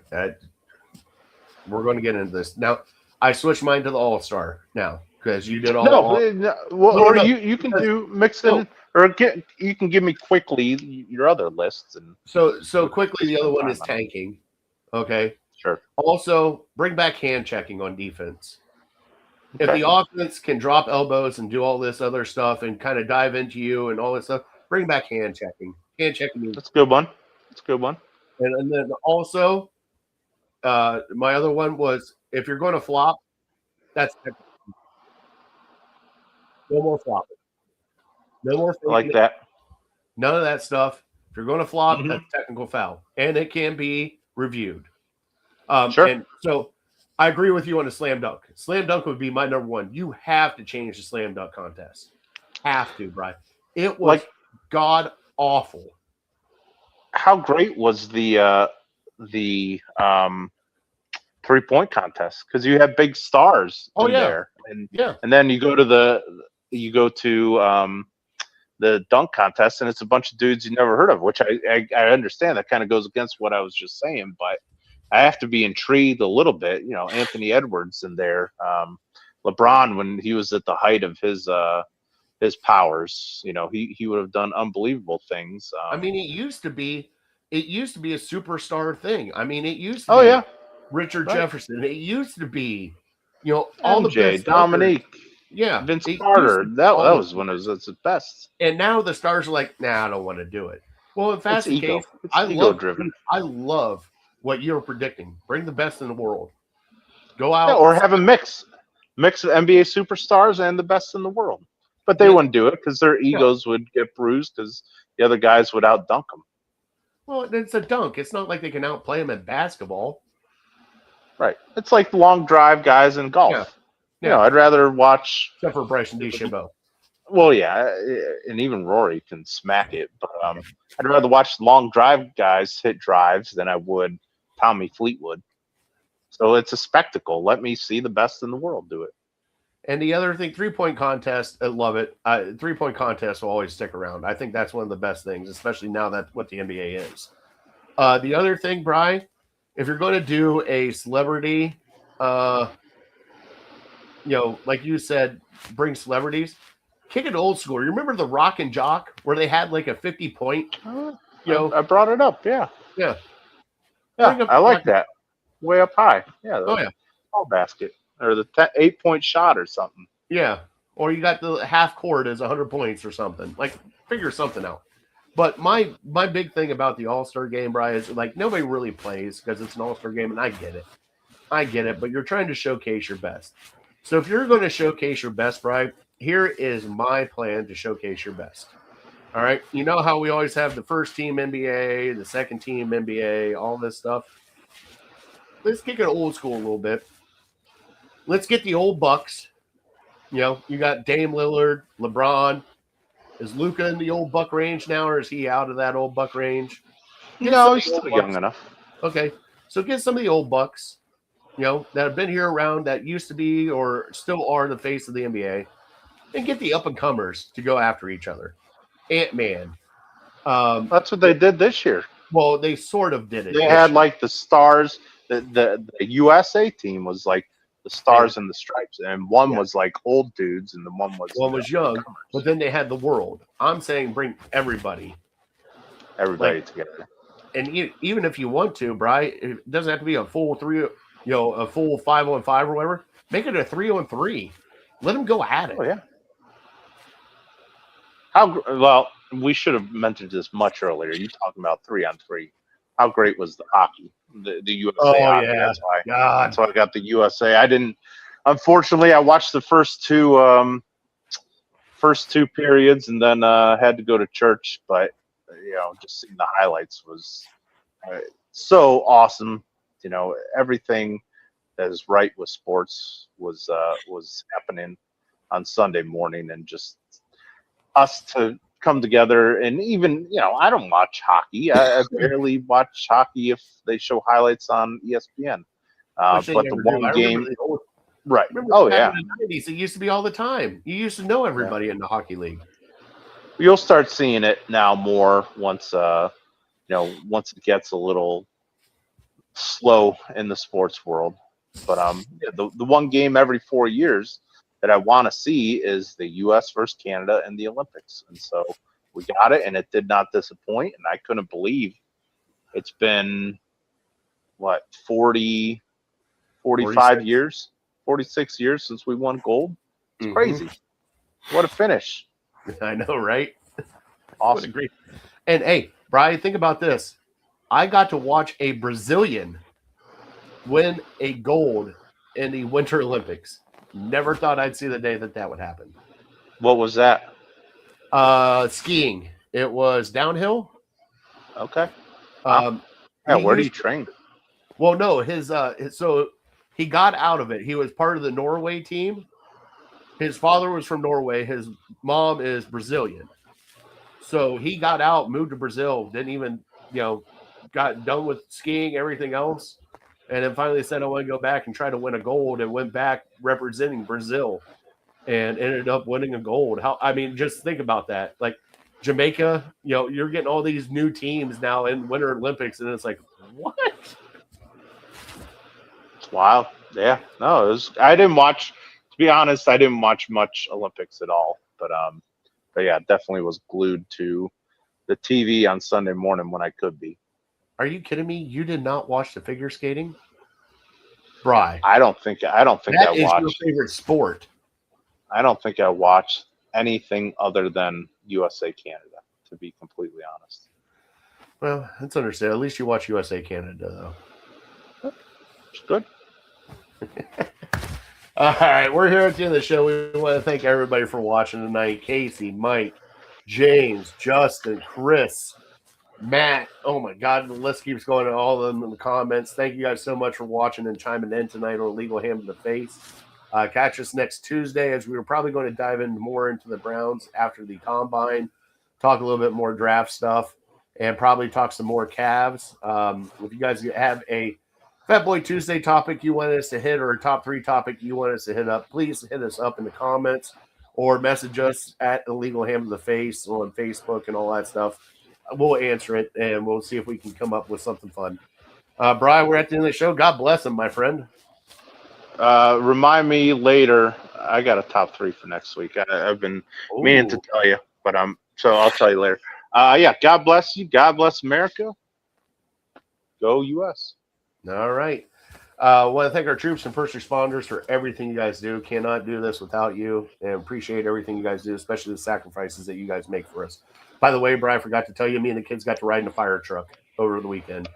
[SPEAKER 3] we're going to get into this. Now, I switched mine to the All-Star now because you did all.
[SPEAKER 4] You can do mixing, or you can give me quickly your other lists. And
[SPEAKER 3] so quickly, the other one is tanking. Okay.
[SPEAKER 4] Sure.
[SPEAKER 3] Also, bring back hand checking on defense. Okay. If the offense can drop elbows and do all this other stuff and kind of dive into you and all this stuff, bring back hand checking. Hand checking.
[SPEAKER 4] That's a good one.
[SPEAKER 3] And then also, my other one was, if you're going to flop, that's no more flopping. No more.
[SPEAKER 4] I like that.
[SPEAKER 3] None of that stuff. If you're going to flop, that's technical foul, and it can be reviewed.
[SPEAKER 4] Sure.
[SPEAKER 3] And so I agree with you on the slam dunk. Slam dunk would be my number 1. You have to change the slam dunk contest. Have to, Brian. It was god awful.
[SPEAKER 4] How great was the 3-point contest? Because you have big stars there, and then you go to the dunk contest, and it's a bunch of dudes you never heard of, which I understand. That kind of goes against what I was just saying, but I have to be intrigued a little bit. Anthony Edwards in there, LeBron, when he was at the height of his powers, he would have done unbelievable things.
[SPEAKER 3] It used to be a superstar thing. It used to be Richard Jefferson. It used to be, all the best
[SPEAKER 4] Dominique.
[SPEAKER 3] Yeah,
[SPEAKER 4] Vince Carter. That was when it was at its best.
[SPEAKER 3] And now the stars are like, nah, I don't want to do it. Well, if that's the case,
[SPEAKER 4] I love
[SPEAKER 3] what you're predicting. Bring the best in the world. Go out.
[SPEAKER 4] Yeah, or have a mix of NBA superstars and the best in the world. But they wouldn't do it because their egos would get bruised because the other guys would outdunk them.
[SPEAKER 3] Well, it's a dunk. It's not like they can outplay them at basketball.
[SPEAKER 4] Right. It's like long drive guys in golf.
[SPEAKER 3] Yeah.
[SPEAKER 4] You know, I'd rather watch.
[SPEAKER 3] Except for Bryson DeChambeau.
[SPEAKER 4] Well, yeah, and even Rory can smack it. But I'd rather watch long drive guys hit drives than I would Tommy Fleetwood. So it's a spectacle. Let me see the best in the world do it.
[SPEAKER 3] And the other thing, 3-point contest, I love it. 3-point contest will always stick around. I think that's one of the best things, especially now that's what the NBA is. The other thing, Bri, if you're going to do a celebrity, like you said, bring celebrities, kick it old school. You remember the Rock and Jock where they had like a 50-point?
[SPEAKER 4] I brought it up. Yeah.
[SPEAKER 3] Yeah.
[SPEAKER 4] I like that. Way up high. Yeah. Ball basket. Or the 8-point shot or something.
[SPEAKER 3] Yeah. Or you got the half court as 100 points or something. Like, figure something out. But my big thing about the All-Star game, Brian, is like nobody really plays because it's an All-Star game, and I get it. But you're trying to showcase your best. So if you're going to showcase your best, Brian, here is my plan to showcase your best. All right? You know how we always have the first team NBA, the second team NBA, all this stuff? Let's kick it old school a little bit. Let's get the old Bucks. You know, you got Dame Lillard, LeBron. Is Luka in the old Buck range now, or is he out of that old Buck range?
[SPEAKER 4] No, he's still young enough.
[SPEAKER 3] Okay, so get some of the old Bucks, that have been here around, that used to be or still are the face of the NBA, and get the up-and-comers to go after each other. Ant-Man.
[SPEAKER 4] That's what they did this year.
[SPEAKER 3] Well, they sort of did it.
[SPEAKER 4] They had, like, the stars. The USA team was, like, the stars and the stripes, and one was like old dudes, and the one was
[SPEAKER 3] young. But then they had the world. I'm saying bring everybody
[SPEAKER 4] together.
[SPEAKER 3] And even if you want to, Bri, it doesn't have to be a full 3, a full 5-on-5 or whatever. Make it a 3-on-3. Let them go at it.
[SPEAKER 4] Oh yeah. Well, we should have mentioned this much earlier. You talking about 3-on-3? How great was the hockey? The USA hockey.
[SPEAKER 3] Yeah.
[SPEAKER 4] That's why I got the USA. Unfortunately, I watched the first two periods and then had to go to church. But just seeing the highlights was so awesome. Everything that is right with sports was happening on Sunday morning, and just us to come together. And even I don't watch hockey. I barely watch hockey if they show highlights on ESPN. But the one game, right? Oh yeah,
[SPEAKER 3] in the 90s, it used to be all the time. You used to know everybody in the hockey league.
[SPEAKER 4] You'll start seeing it now more once once it gets a little slow in the sports world. But the one game every 4 years that I want to see is the U.S. versus Canada in the Olympics. And so we got it, and it did not disappoint. And I couldn't believe it's been, 45 years, 46 years since we won gold? It's crazy. What a finish.
[SPEAKER 3] I know, right?
[SPEAKER 4] Awesome.
[SPEAKER 3] Great. And, hey, Brian, think about this. I got to watch a Brazilian win a gold in the Winter Olympics. Never thought I'd see the day that would happen.
[SPEAKER 4] What was that?
[SPEAKER 3] Skiing. It was downhill.
[SPEAKER 4] Okay. Where do you train?
[SPEAKER 3] Well, no, so he got out of it. He was part of the Norway team. His father was from Norway. His mom is Brazilian. So he got out, moved to Brazil, didn't even, got done with skiing, everything else. And then finally said, I want to go back and try to win a gold, and went back representing Brazil and ended up winning a gold. Just think about that. Like Jamaica, you're getting all these new teams now in Winter Olympics, and it's like, what?
[SPEAKER 4] It's wild. Yeah. No, I didn't watch, to be honest, I didn't watch much Olympics at all. But yeah, definitely was glued to the TV on Sunday morning when I could be.
[SPEAKER 3] Are you kidding me? You did not watch the figure skating? Bri.
[SPEAKER 4] I don't think I watched.
[SPEAKER 3] That is your favorite sport.
[SPEAKER 4] I don't think I watched anything other than USA Canada, to be completely honest.
[SPEAKER 3] Well, that's understandable. At least you watch USA Canada, though.
[SPEAKER 4] It's good.
[SPEAKER 3] All right, we're here at the end of the show. We want to thank everybody for watching tonight. Casey, Mike, James, Justin, Chris, Matt. Oh my God, the list keeps going. All of them in the comments. Thank you guys so much for watching and chiming in tonight on Legal Ham to the Face. Catch us next Tuesday, as we were probably going to dive in more into the Browns after the combine, talk a little bit more draft stuff, and probably talk some more Cavs. If you guys have a Fat Boy Tuesday topic you want us to hit, or a top 3 topic you want us to hit up, please hit us up in the comments or message us at Illegal Ham to the Face on Facebook and all that stuff. We'll answer it, and we'll see if we can come up with something fun. Brian, we're at the end of the show. God bless him, my friend.
[SPEAKER 4] Remind me later. I got a top 3 for next week. I've been meaning to tell you, but so I'll tell you later. Yeah, God bless you. God bless America. Go U.S.
[SPEAKER 3] All right. I want to thank our troops and first responders for everything you guys do. Cannot do this without you, and appreciate everything you guys do, especially the sacrifices that you guys make for us. By the way, Brian, I forgot to tell you, me and the kids got to ride in a fire truck over the weekend.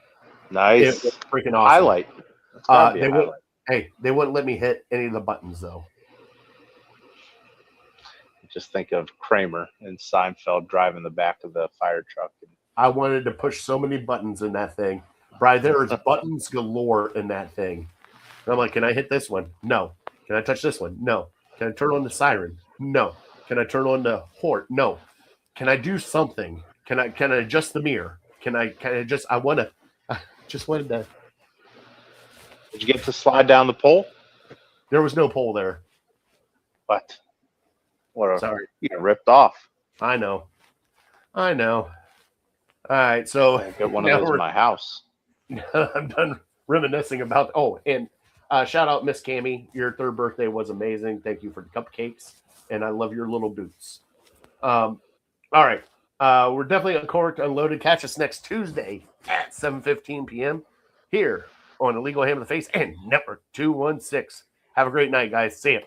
[SPEAKER 4] Nice.
[SPEAKER 3] It was freaking awesome.
[SPEAKER 4] Highlight.
[SPEAKER 3] They wouldn't let me hit any of the buttons, though.
[SPEAKER 4] Just think of Kramer and Seinfeld driving the back of the fire truck.
[SPEAKER 3] I wanted to push so many buttons in that thing. Brian, there is buttons galore in that thing. And I'm like, can I hit this one? No. Can I touch this one? No. Can I turn on the siren? No. Can I turn on the horn? No. Can I do something? Can I adjust the mirror? I just wanted to.
[SPEAKER 4] Did you get to slide down the pole?
[SPEAKER 3] There was no pole there.
[SPEAKER 4] What?
[SPEAKER 3] Sorry.
[SPEAKER 4] You got ripped off.
[SPEAKER 3] I know. All right, so
[SPEAKER 4] I get one of those in my house.
[SPEAKER 3] I'm done reminiscing about. And shout out Miss Cammie. Your 3rd birthday was amazing. Thank you for the cupcakes, and I love your little boots. All right, we're definitely uncorked, unloaded. Catch us next Tuesday at 7:15 p.m. here on Illegal Ham in the Face and Network 216. Have a great night, guys. See ya.